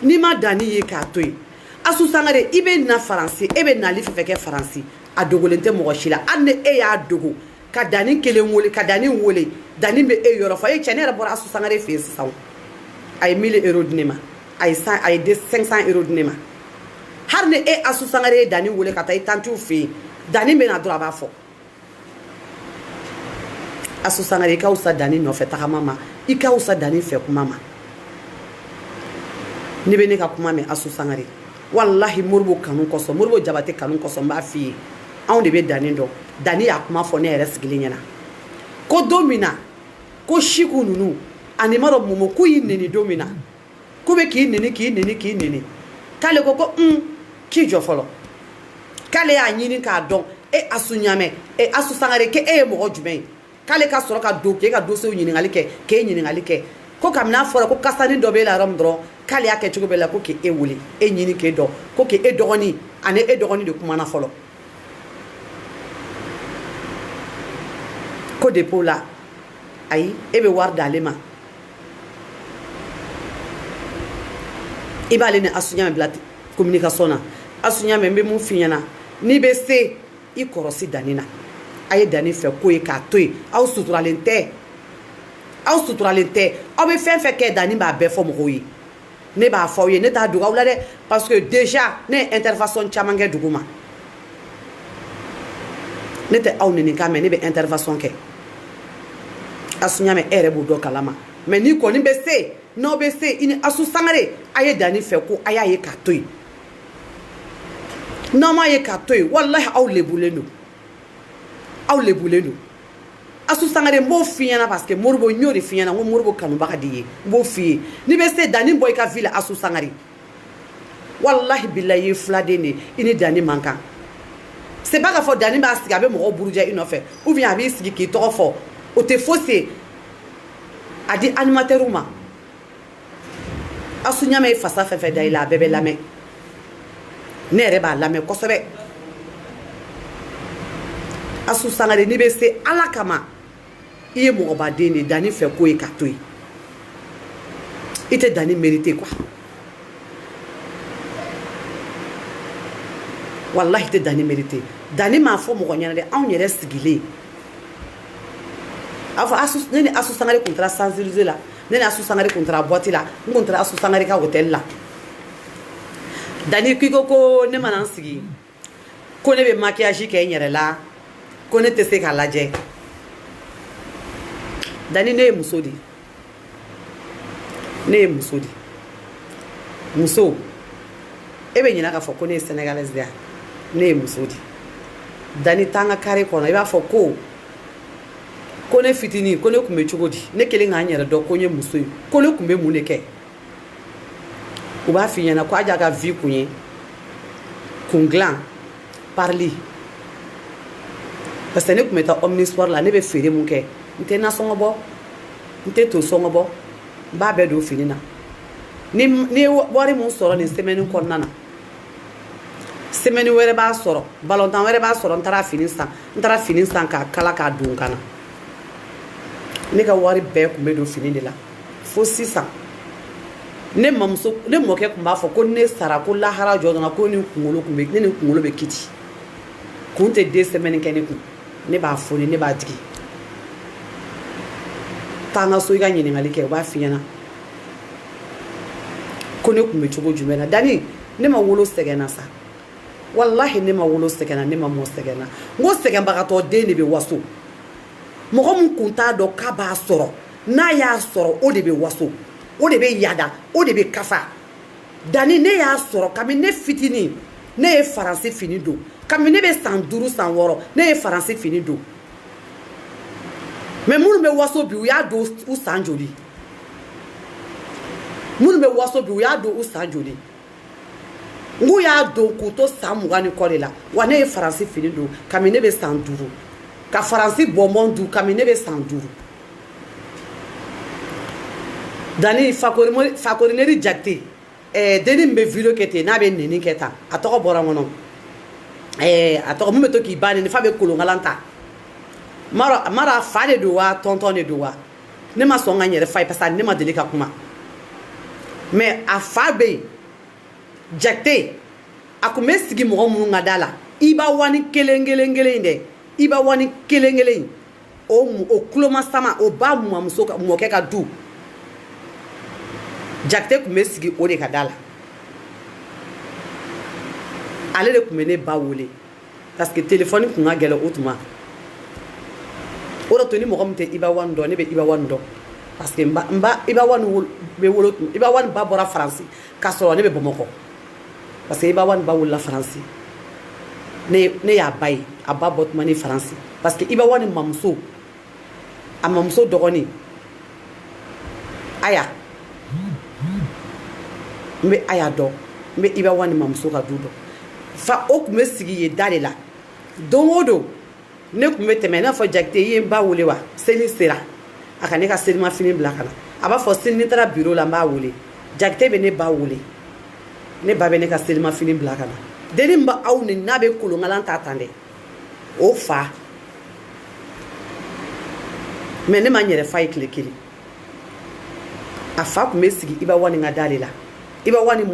n'i ma Dani ye k'a to yen Asu Sangare i bɛ na Faransi e bɛ nali fɛn fɛn kɛ Faransi a dogolen tɛ mɔgɔ si la hali ni e y'a dogo ka Dani kelen wele ka Dani wele Dani bɛ e yɔrɔ fɔ e cɛ ne yɛrɛ bɔra Asu Sangare fɛ yen sisan a ye 1000 euros di ne ma a ye 500 euros di ne ma hali ni e Asu Sangare ye Dani wele ka taa i tantiw fɛ yen Dani bɛ na dɔrɔn a b'a fɔ Asu Sangare i ka wusa Dani nɔfɛ tagama ma i ka wusa Dani fɛ kuma ma ne bɛ ne ka kuma mɛn Asu Sangare wallahi Moribo kanu kosɔn Moribo Jabate kanu kosɔn n b'a f'i ye anw de bɛ Dani dɔn Dani y'a kuma fɔ ne yɛrɛ sigilen ɲɛna ko don min na ko siku ninnu ani ma dɔn Momo k'u y'i neni don min na k'u bɛ k'i neni k'ale ko k'i jɔ fɔlɔ k'ale y'a ɲini k'a dɔn e Asu ɲamɛ Asu Sangare k'e ye mɔgɔ jumɛn ye k'ale ka sɔrɔ ka don k'e ka dossier ɲininkali kɛ k'e ɲininkali kɛ ko kabini a fɔra ko kasani dɔ b'e la yɔrɔ min dɔrɔn k'ale y'a kɛ cogo bɛɛ la ko k'e wele e ɲini k'e dɔn ko k'e dɔgɔnin ani e dɔgɔnin de kumana fɔlɔ ko depuis la ayi e bɛ wari d'ale ma i b'ale ni Asu ɲamɛ bila communication na Asu ɲamɛ n bɛ mun f'i ɲɛna n'i bɛ se i kɔrɔsi Dani na a ye danni fɛ ko ye k'a to yen aw suturalen tɛ aw suturalen tɛ aw bɛ fɛn fɛn kɛ danni b'a bɛɛ fɔ mɔgɔw ye ne b'a fɔ aw ye ne t'a dogo aw la dɛ parce que déjà ne ye intervention caman kɛ dugu ma ne tɛ aw ɲininka mais ne bɛ intervention kɛ Asu Ɲame e yɛrɛ b'o dɔn kalama mais ni kɔni bɛ se n'aw bɛ se i ni Asu Sangare a ye danni fɛ ko a y'a ye k'a to yen n'aw m'a ye k'a to yen walahi aw lebulen don aw lebulen don Asu Sangare n b'o f'i ɲɛna parce que Moribo n y'o de f'i ɲɛna n ko Moribo kanubaga de ye n b'o f'i ye n'i bɛ se danni bɔ i ka ville Asu Sangare walahi bilahi i ye filaden de i ni danni man kan c'est pas k'a fɔ danni b'a sigi a bɛ mɔgɔw buruja i nɔfɛ ou bien a b'i sigi k'i tɔgɔ fɔ o tɛ fosi a di animateur ma Asu Ɲame ye fasa fɛn fɛn da i la a bɛɛ bɛ lamɛn ne yɛrɛ b'a lamɛn kosɛbɛ Asu Sangare n'i bɛ se Ala kama i ye mɔgɔbaden de danni fɛ ko ye k'a to yen i tɛ danni mérité quoi wallahi i tɛ danni mérité danni m'a fɔ mɔgɔ ɲɛna dɛ anw yɛrɛ sigilen a fɔ ne ni Asu Sangare kun taara Champs-Élysées la ne ni Asu Sangare kun taara boîte la n kun taara Asu Sangare ka hôtel la danni k'i ko ne mana n sigi ko ne bɛ maquillage kɛ n yɛrɛ la ko ne tɛ se k'a lajɛ danni ne ye muso de ne ye muso de muso e bɛ ɲinɛ k'a fɔ ko ne ye sénégalaise de ya ne ye muso de danni t'an ka carré kɔnɔ i b'a fɔ ko ne fitinin ko ne kun bɛ cogo di ne kelen k'an yɛrɛ dɔn ko n ye muso ye ko ne kun bɛ mun de kɛ u b'a f'i ɲɛna ko Aja ka vie kun ye kun dilan parli parce que ne kun bɛ taa omnisport la ne bɛ feere mun kɛ n tɛ nasɔngɔ bɔ n tɛ to sɔngɔ bɔ n b'a bɛɛ don fini na ni ye wari mun sɔrɔ nin semaine kɔnɔna na semaine wɛrɛ b'a sɔrɔ ballontan wɛrɛ b'a sɔrɔ n taara fini san k'a kala k'a don ka na ne ka wari bɛɛ kun bɛ don fini de la fo sisan ne mɔkɛ kun b'a fɔ ko ne sara ko lahara jɔ dɔrɔn ko ne ni kunkolo bɛ kiti kun tɛ 2 semaines kɛ ne kun ne b'a foni ne b'a digi taa n ka so i ka ɲininkali kɛ u b'a f'i ɲɛna ko ne kun bɛ cogo jumɛn na danni ne ma wolo sɛgɛnna sa wallahi ne ma wolo sɛgɛnna ne ma mɔ sɛgɛnna n ko sɛgɛnbagatɔ den de bɛ waso mɔgɔ min kun t'a dɔn k'a b'a sɔrɔ n'a y'a sɔrɔ o de bɛ waso o de bɛ yada o de bɛ kafa danni ne y'a sɔrɔ kabini ne fitinin ne ye faransi fini don kabini ne bɛ san 5 san 6 ne ye faransi fini don mais minnu bɛ waso bi u y'a don u san joli minnu bɛ waso bi u y'a don u san joli n k'u y'a don k'u to san 20 ni kɔ de la wa ne ye faransi fini don kabini ne bɛ san 5 ka faransi bɔnbɔn dun kabini ne bɛ san 5 danni Fakorineri Jakite denni min bɛ video kɛ ten n'a bɛ neni kɛ tan a tɔgɔ bɔra n kɔnɔ a tɔgɔ mun bɛ to k'i ba neni f'a bɛ kolonkalan ta mara fa de don wa tɔntɔn de don wa ne ma sɔn ka n yɛrɛ fa ye parce que ne ma deli ka kuma mais a fa bɛ yen Jakite a kun bɛ sigi mɔgɔ minnu ka da la Iba Wani kelen dɛ Iba Wani kelen o kuloma sama o ba mɔmuso mɔkɛ ka du Jakite kun bɛ sigi o de ka da la ale de kun bɛ ne ba wele parce que téléphone kun ka gɛlɛn o tuma o de to ni mɔgɔ min tɛ Iba Wani dɔn ne bɛ Iba Wani dɔn parce que Iba Wani bɛ wolo Iba Wani ba bɔra Faransi k'a sɔrɔ ne bɛ Bamakɔ parce que Iba Wani ba wolola Faransi ne y'a ba ye a ba bɔ tuma ni Faransi parce que Iba Wani mamuso a mamuso dɔgɔnin Aya n bɛ Aya dɔn n bɛ Iba Wani mamuso ka du dɔn fa o kun bɛ sigi yen da de la don o don ne kun bɛ tɛmɛ i n'a fɔ Jakite i ye n ba wele wa seli sera a ka ne ka selimafini bila ka na a b'a fɔ seli ni taara bureau la n b'a wele Jakite bɛ ne ba wele ne ba bɛ ne ka selimafini bila ka na denni min bɛ aw ni n'a bɛ kolonkalan ta tan dɛ o fa mais ne ma n yɛrɛ fa ye tile kelen a fa kun bɛ sigi Iba Wani ka da de la Iba Wani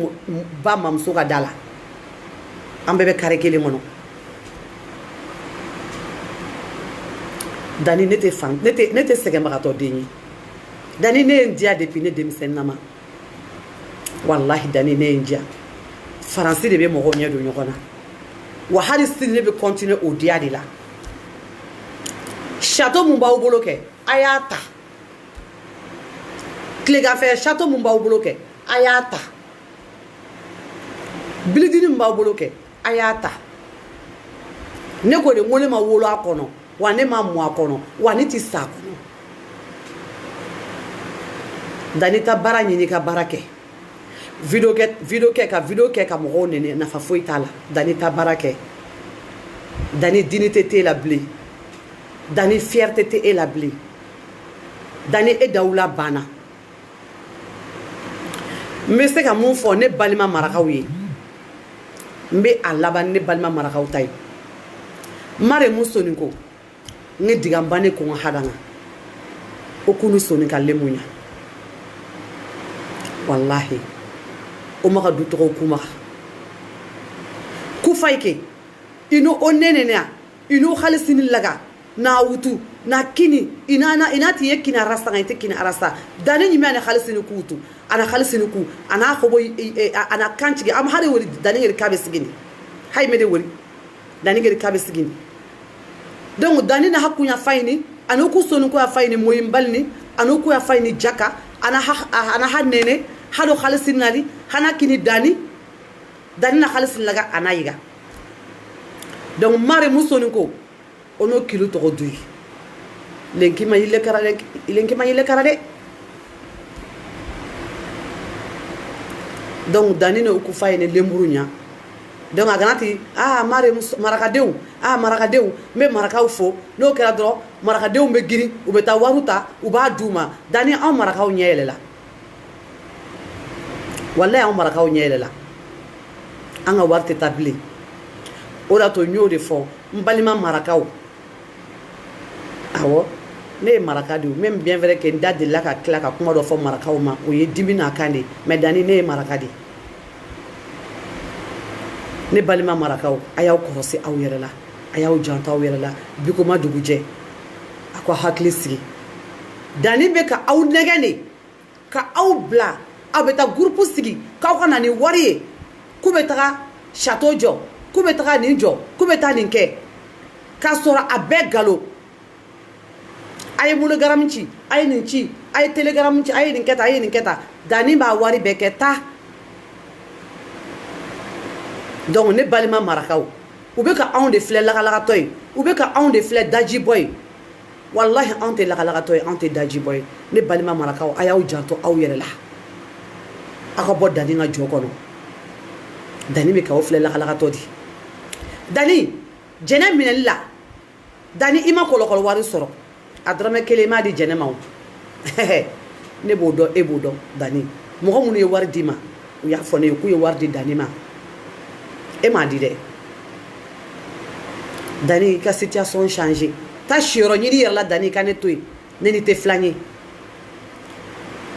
ba mamuso ka da la an bɛɛ bɛ carré kelen kɔnɔ Dani ne tɛ fan ne tɛ sɛgɛnbagatɔ den ye. Dani ne ye n diya depuis ne denmisɛnnin ma. Wallahi Dani ne ye n diya. Faransi de bɛ mɔgɔw ɲɛ don ɲɔgɔn na. Wa hali sini ne bɛ continuer o diya de la. Château mun b'aw bolo kɛ a y'a ta. Tileganfɛ château mun b'aw bolo kɛ a y'a ta. Bilidini mun b'aw bolo kɛ a y'a ta. Ne ko de n ko ne ma wolo a kɔnɔ wa ne ma mɔ a kɔnɔ wa ne ti sa a kɔnɔ. Dani ta baara ɲini ka baara kɛ. Video kɛ ka mɔgɔw nɛnɛ nafa foyi t'a la. Dani ta baara kɛ. Dani dignité tɛ la bilen. Dani fierté tɛ e la bilen. Dani e dawula banna. N bɛ se ka mun fɔ ne balima marakaw ye. N bɛ a laban ne balima marakaw ta ye. Mare mun sɔnni ko ne diganba ne kɔngɔ hadanga. O k'u ni sɔnni ka lemu ɲa. Wallahi. O ma ka du tɔgɔ kuma. Kufa ike. Ino o nenenea. Ino halisini laga. Na wutu. Na kini. Ina tiye kini arasta nga ite kini arasta. Dani nyime ane halisini kuutu. Ana halisini ku. Ana akobo ana kanchigi. Ama hade wali dani ngeri kabe sigini. Hai mede wali. Dani ngeri kabe sigini. Donc dani na hakunya faini. Ano kusonu ko ya faini moyimbalni. Ano ko ya faini jaka. Ana hanene. Hado halisini nali. Hana kini dani. Dani na halisini laga anayiga. Donc mare musonu ko. Ono kilo to dui lenki ma yile kara de donc Dani no ku fayene lemburunya donc aganati mare marakadew me marakaw fo no kera dro marakadew be giri u beta waruta u ba duma Dani an marakaw nyelela wallahi an marakaw nyelela an ga warte tabli ora to nyode fo mbalima marakaw awo ne marakadi même bien vrai que nda de la ka kila ka kuma do fo marakaw ma o ye dimi na kande mais Dani ne marakadi ne balima marakaw ayaw korosi aw yere la ayaw janta aw yere la biko ma duguje akwa hakli sigi Dani be ka aw negene ka aw bla abeta groupe sigi ka ko na ni wari ku beta château jo ku beta ni jo ku beta ni ke ka sora abe galo aye monogaramci aye ninci aye telegramci aye ninketa Dani ba wari beketa donc ne balima marakaw ou be ka on de fleur la toy ou be ka on de fleur daji boy wallahi on te la toy on te daji boy ne balima marakaw ayaw janto aw yere la aka bo Dani na jokono Dani be ka o fleur la to di Dani jene minella Dani ima kolokol wari soro adrame kelema di jene maw ne bo do e bo do Dani mo xamunu ye wari dima u ya fone ku ye wari di Dani ma e ma di de Dani ka situation changer ta chiro ni yer la Dani ka ne toy ne ni te flagné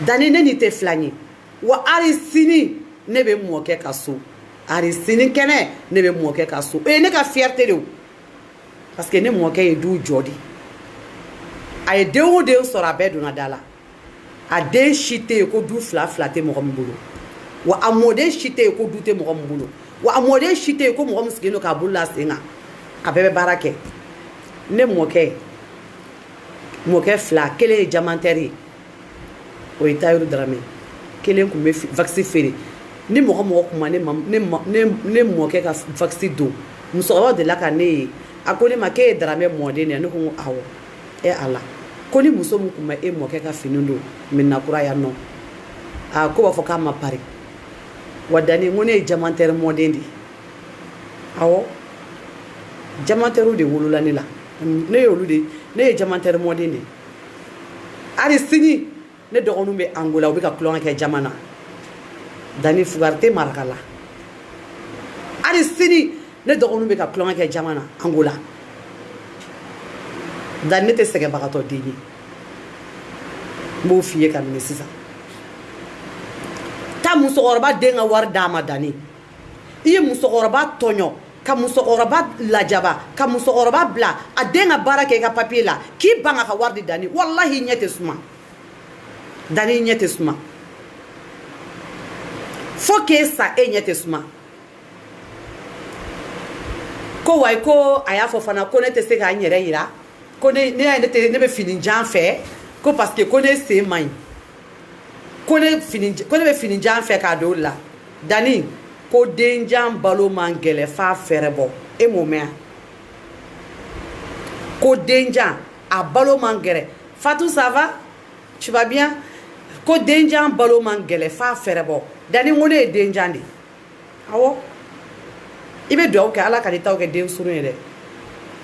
Dani ne ni te flagné wa ari sini ne be mo ke kaso ari sini kene ne be mo ke kaso e ne ka fierté de parce que ne mo ke e du jodi ay dewo de sora bedu na dala a de chité ko du fla te mo mbulu wa amode chité ko du te mo mbulu wa amode chité ko mo mskino ka bulla singa abebe barake ne mo ke fla kele jamanteri o itayru drame kele ko me vaccin fere ni mo kuma ne mo ke ka vaccin do muso de la ka ne akoni make drame mode ne ko awo e ala koni muso mu kuma e mo ke ka finundo minna kura ya no ko ba foka ma pare wadani ngone jamanter modendi awo jamanteru de wolula ni la ne yolu de ne jamanter modendi ari sini ne dogonu be Angola obi ka klon ke jamana Dani fugarte marakala ari sini ne dogonu be ka klon ke jamana Angola Dani te sege bagato dini mo fiye ka mini sisa ta musokoroba denga war dama Dani iye musokoroba tonyo ka musokɔrɔba lajaba ka musokɔrɔba bila a den ka baara kɛ i ka papier la k'i ban ka wari di Dani wallahi ɲɛ tɛ suma Dani ɲɛ tɛ suma fo k'e sa e ɲɛ tɛ suma ko wayi ko a y'a fɔ fana ko ne tɛ se k'a n yɛrɛ yira ko ne bɛ fini jan fɛ ko parce que ko ne sen man ɲi ko ne bɛ fini jan fɛ k'a don o la Dani ko denjan balo man gɛlɛ f'a fɛrɛ bɔ e m'o mɛn ko denjan a balo man gɛlɛ Fatou ça va tu vas bien ko denjan balo man gɛlɛ f'a fɛrɛ bɔ Dani ko ne ye denjan de awɔ i bɛ dugawu kɛ ala ka n'i taw kɛ den surun ye dɛ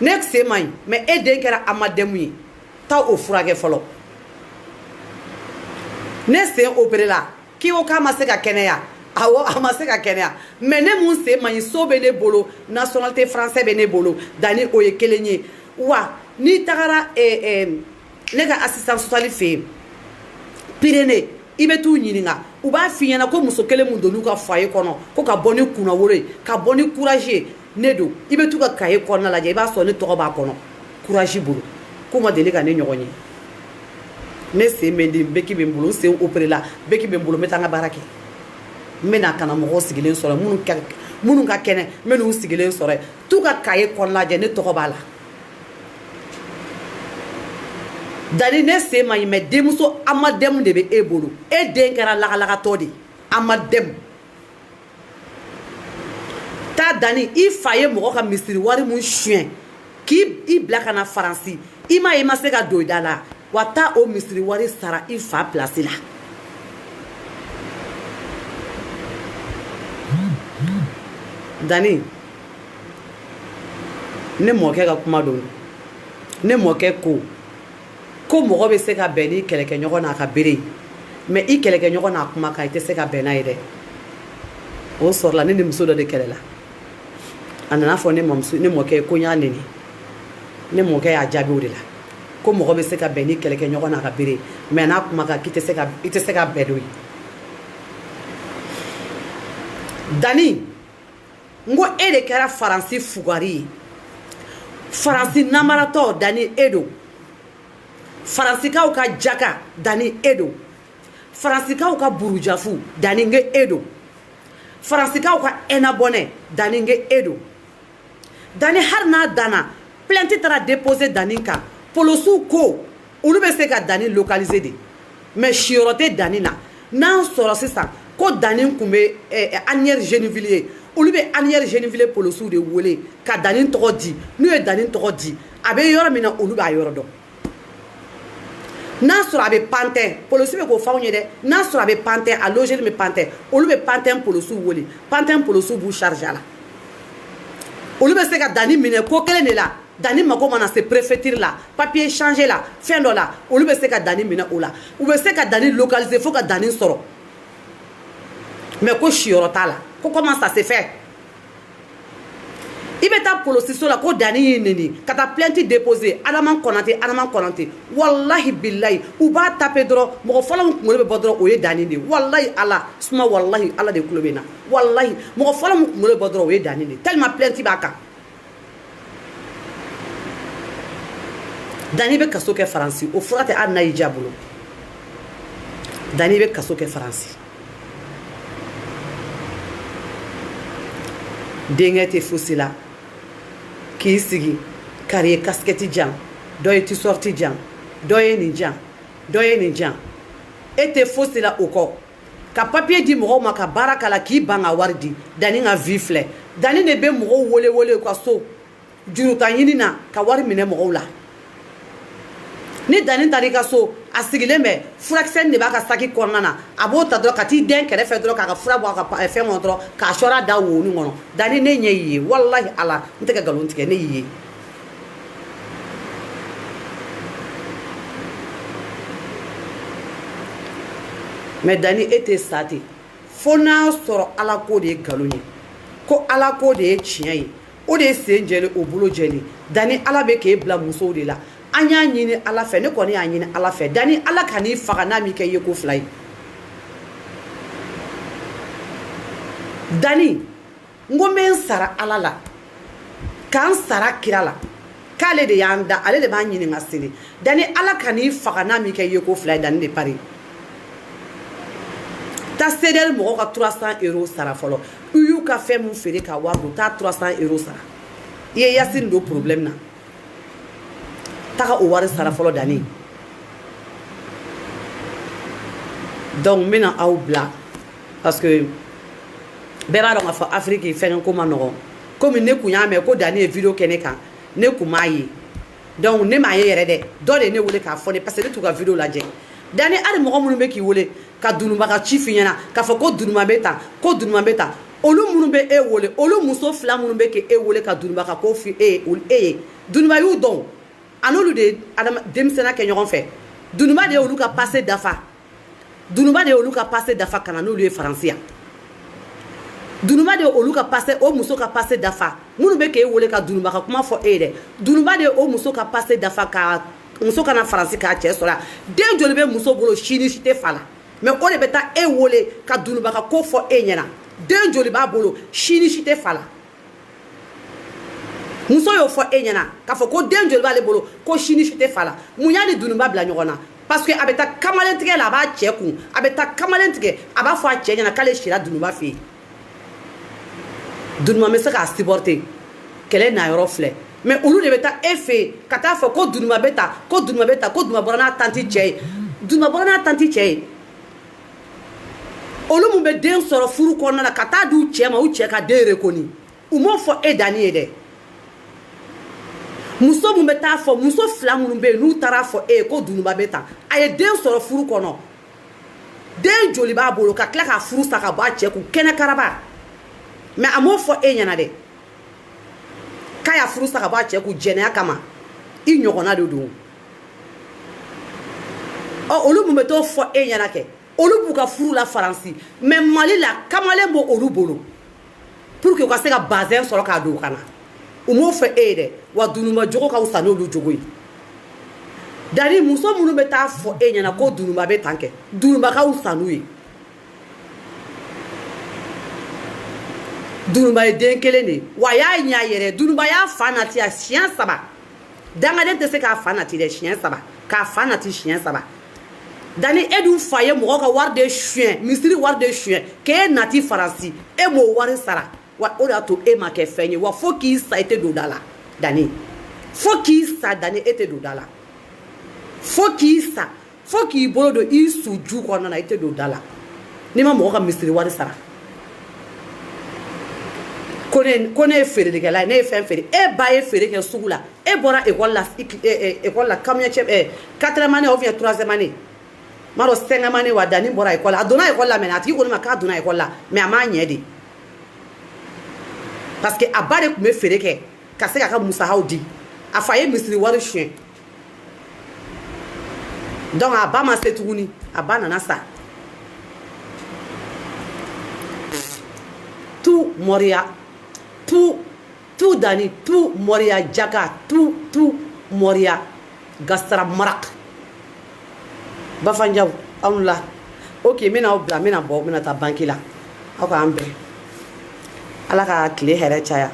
ne sen man ɲi mais e den kɛra amademu ye taa o furakɛ fɔlɔ ne sen opéré la k'i ko k'a ma se ka kɛnɛya awɔ a ma se ka kɛnɛya mais ne mun sen man ɲi so bɛ ne bolo nationalité français bɛ ne bolo Dani o ye kelen ye wa n'i tagara ne ka assistant social fɛ yen Pyrénées i bɛ t'u ɲininka u b'a f'i ɲɛna ko muso kelen mun donn'u ka foyer kɔnɔ ko ka bɔ ni kunnawolo ye ka bɔ ni courage ye ne don i bɛ t'u ka cahier kɔnɔna lajɛ i b'a sɔrɔ ne tɔgɔ b'a kɔnɔ courage bolo k'u ma deli ka ne ɲɔgɔn ye ne sen bɛ n den beki bɛ n bolo n sen opéré la beki bɛ n bolo n bɛ taa n ka baara kɛ n bɛ na ka na mɔgɔw sigilen sɔrɔ minnu ka kɛnɛ n bɛ n'u sigilen sɔrɔ t'u ka cahier kɔnɔna lajɛ ne tɔgɔ b'a la Dani ne sen man ɲi mais denmuso amademu de bɛ e bolo e den kɛra lagalagatɔ de amademu taa Dani i fa ye mɔgɔ ka misiri wari mun suɲɛ k'i bila ka na Faransi i ma ye i ma se ka don i da la wa taa o misiri wari sara i fa place la Dani ne mɔkɛ ka kuma don ne mɔkɛ ko mɔgɔ bɛ se ka bɛn ni kɛlɛkɛɲɔgɔn n'a ka bere mais i kɛlɛkɛɲɔgɔn n'a kuma kan i tɛ se ka bɛn n'a ye dɛ o sɔrɔla ne ni muso dɔ de kɛlɛla a nana fɔ ne mɔkɛ ye ko n y'a nɛni ne mɔkɛ y'a jaabi o de la ko mɔgɔ bɛ se ka bɛn ni kɛlɛkɛɲɔgɔn n'a ka bere mais n'a kuma kan k'i tɛ se ka bɛn n'o ye Dani n ko e de kɛra Faransi fugari ye Faransi namaratɔ Dani e don Faransikaw ka jaka Dani e don Faransikaw ka burujafu Dani nge e don Faransikaw ka ɛnabɔnɛ Dani nge e don Dani har n'a danna plainte taara déposer Dani kan polosiw ko olu bɛ se ka Dani localiser de mais siyɔrɔ tɛ Dani na n'an sɔrɔ sisan ko Dani kun bɛ Anière Geneville ye olu bɛ Anière Geneville polosiw de wele ka Dani tɔgɔ di n'u ye Dani tɔgɔ di a bɛ yɔrɔ min na olu b'a yɔrɔ dɔn n'a sɔrɔ a bɛ Pantin polisi bɛ k'o f'anw ye dɛ n'a sɔrɔ a bɛ Pantin a logement bɛ Pantin olu bɛ Pantin polisiw wele Pantin polisiw b'u charger a la olu bɛ se ka Dani minɛ ko kelen de la Dani mago mana se préfecture la papier changer la fɛn dɔ la olu bɛ se ka Dani minɛ o la u bɛ se ka Dani localiser fo ka Dani sɔrɔ mais ko siyɔrɔ t'a la ko comment ça se fait i bɛ taa polisiso la ko Dani y'i nɛni ka taa plainte déposer Adama Konate wallahi billahi u b'a taper dɔrɔn mɔgɔ fɔlɔ min kunkolo bɛ bɔ dɔrɔn o ye Dani de wallahi ala suma wallahi ala de kulo bɛ na wallahi mɔgɔ fɔlɔ min kunkolo bɛ bɔ dɔrɔn o ye Dani de tellement plainte b'a kan Dani bɛ kaso kɛ Faransi o fura tɛ hali n'a y'i diya bolo Dani bɛ kaso kɛ Faransi denkɛ tɛ fosi la k'i sigi kari ye casquette jan dɔ ye t-shirt jan dɔ ye nin jan dɔ ye nin jan e tɛ fosi la o kɔ ka papier di mɔgɔw ma ka baara k'a la k'i ban ka wari di Dani ka vie filɛ Dani de bɛ mɔgɔw wele u ka so juruta ɲini na ka wari minɛ mɔgɔw la ni Dani taara i ka so a sigilen bɛ furakisɛ de b'a ka saki kɔnɔna na a b'o ta dɔrɔn ka t'i den kɛrɛfɛ dɔrɔn k'a ka fura bɔ a ka fɛn kɔnɔ dɔrɔn k'a sɔrɔ da wo nin kɔnɔ Dani ne ɲɛ y'i ye wallahi ala n tɛ ka nkalon tigɛ ne y'i ye mais Dani e tɛ sa ten fo n'a sɔrɔ ala ko de ye nkalon ye ko ala ko de ye tiɲɛ ye o de ye sen jɛlen o bolo jɛlen Dani ala bɛ k'e bila musow de la an y'a ɲini ala fɛ ne kɔni y'a ɲini ala fɛ Dani ala ka n'i faga n'a m'i kɛ i ye ko fila ye Dani n ko n bɛ n sara ala la k'an sara kira la k'ale de y'an da ale de b'a ɲininka sini Dani ala ka n'i faga n'a min kɛ ye ko fila ye Dani de pari ta CDL mɔgɔ ka 300 € sara fɔlɔ u y'u ka fɛn mun feere ka wari don taa 300 € sara i ye Yasini don problème na taga o wari sara fɔlɔ Dani donc n bɛna aw bila parce que bɛɛ b'a dɔn k'a fɔ Afrique fɛn ko ma nɔgɔn komi ne kun y'a mɛn ko Dani ye vidéo kɛ ne kan ne kun m'a ye donc ne m'a ye yɛrɛ dɛ dɔ de ye ne wele k'a fɔ ne parce que ne t'u ka vidéo lajɛ Dani hali mɔgɔ minnu bɛ k'i wele ka Dununba ka ci f'i ɲɛna k'a fɔ ko Dununba bɛ tan ko Dununba bɛ tan olu minnu bɛ e wele olu muso fila minnu bɛ k'e wele ka Dununba ka ko f'i ye Dununba y'u dɔn a n'olu de ye denmisɛnninya kɛ ɲɔgɔn fɛ Dununba de ye olu ka passé dafa Dununba de ye olu ka passé dafa ka na n'olu ye Faransi yan Dununba de ye olu ka passé o muso ka passé dafa minnu bɛ k'e wele ka Dununba ka kuma fɔ e ye dɛ Dununba de ye o muso ka passé dafa ka muso kana Faransi k'a cɛ sɔrɔ den joli bɛ muso bolo sini si tɛ fa la mais o de bɛ taa e wele ka Dununba ka ko fɔ e ɲɛna den joli b'a bolo sini si tɛ fa la muso y'o fɔ e ɲɛna k'a fɔ ko den joli b'ale bolo ko sini si tɛ fa la mun y'a ni Dununba bila ɲɔgɔn na parce que a bɛ taa kamalen tigɛ la a b'a cɛ kun a bɛ taa kamalen tigɛ a b'a fɔ a cɛ ɲɛna k'ale sira Dununba fɛ yen Dununba bɛ se k'a supporter kɛlɛ na yɔrɔ filɛ mais olu de bɛ taa e fɛ yen ka taa fɔ ko Dununba bɛ tan ko Dununba bɛ tan ko Dununba bɔra n'a tanti cɛ ye Dununba bɔra n'a tanti cɛ ye olu mun bɛ den sɔrɔ furu kɔnɔna la ka taa di u cɛ ma u cɛ ka den reconi u m'o fɔ e Dani ye dɛ muso mun bɛ taa fɔ muso fila minnu bɛ yen n'u taara fɔ e ye ko Dununba bɛ tan a ye den sɔrɔ furu kɔnɔ den joli b'a bolo ka tila k'a furu sa ka bɔ a cɛ kun kɛnɛ karaba mais a m'o fɔ e ɲɛna dɛ k'a y'a furu sa ka bɔ a cɛ kun jɛnɛya kama i ɲɔgɔnna de don olu mun bɛ t'o fɔ e ɲɛna kɛ olu b'u ka furu la Faransi mais Mali la kamalen b'o olu bolo pour que u ka se ka bazin sɔrɔ k'a don u kana u m'o fɔ e ye dɛ wa Dununba jogo ka wusa n'olu jogo ye Dani muso minnu bɛ taa fɔ e ɲɛna ko Dununba bɛ tan kɛ Dununba ka wusa n'u ye Dununba ye den kelen de wa a y'a ɲɛ a yɛrɛ Dununba y'a fa nati a siɲɛ 3 dangaden tɛ se k'a fa nati dɛ siɲɛ 3 k'a fa nati siɲɛ 3 Dani e dun fa ye mɔgɔ ka wari de suɲɛ misiri wari de suɲɛ k'e nati Faransi e m'o wari sara wa o de y'a to e ma kɛ fɛn ye wa fo k'i sa i tɛ don da la Dani fo k'i sa Dani e tɛ don da la fo k'i sa fo k'i bolo don i suju kɔnɔna na i tɛ don da la n'i ma mɔgɔ ka misiri wari sara ko ne ye feerelikɛla ye ne ye fɛn feere e ba ye feere kɛ sugu la e bɔra école la combien 4e année ou bien 3e année m'a dɔn 5e année wa Dani bɔra école la a donna école la mais a tigi ko ne ma k'a donna école la mais a m'a ɲɛ de parce que a ba de tun bɛ feere kɛ ka se k'a ka musakaw di a fa ye misiri wari suɲɛ donc a ba ma se tuguni a ba nana sa tout mɔriya tout Dani tout mɔriya jaga tout mɔriya gasara marak Bafanjaw aw la ok n bɛna aw bila n bɛna bɔ n bɛna taa banki la aw k'an bɛn ala ka tile hɛrɛ caya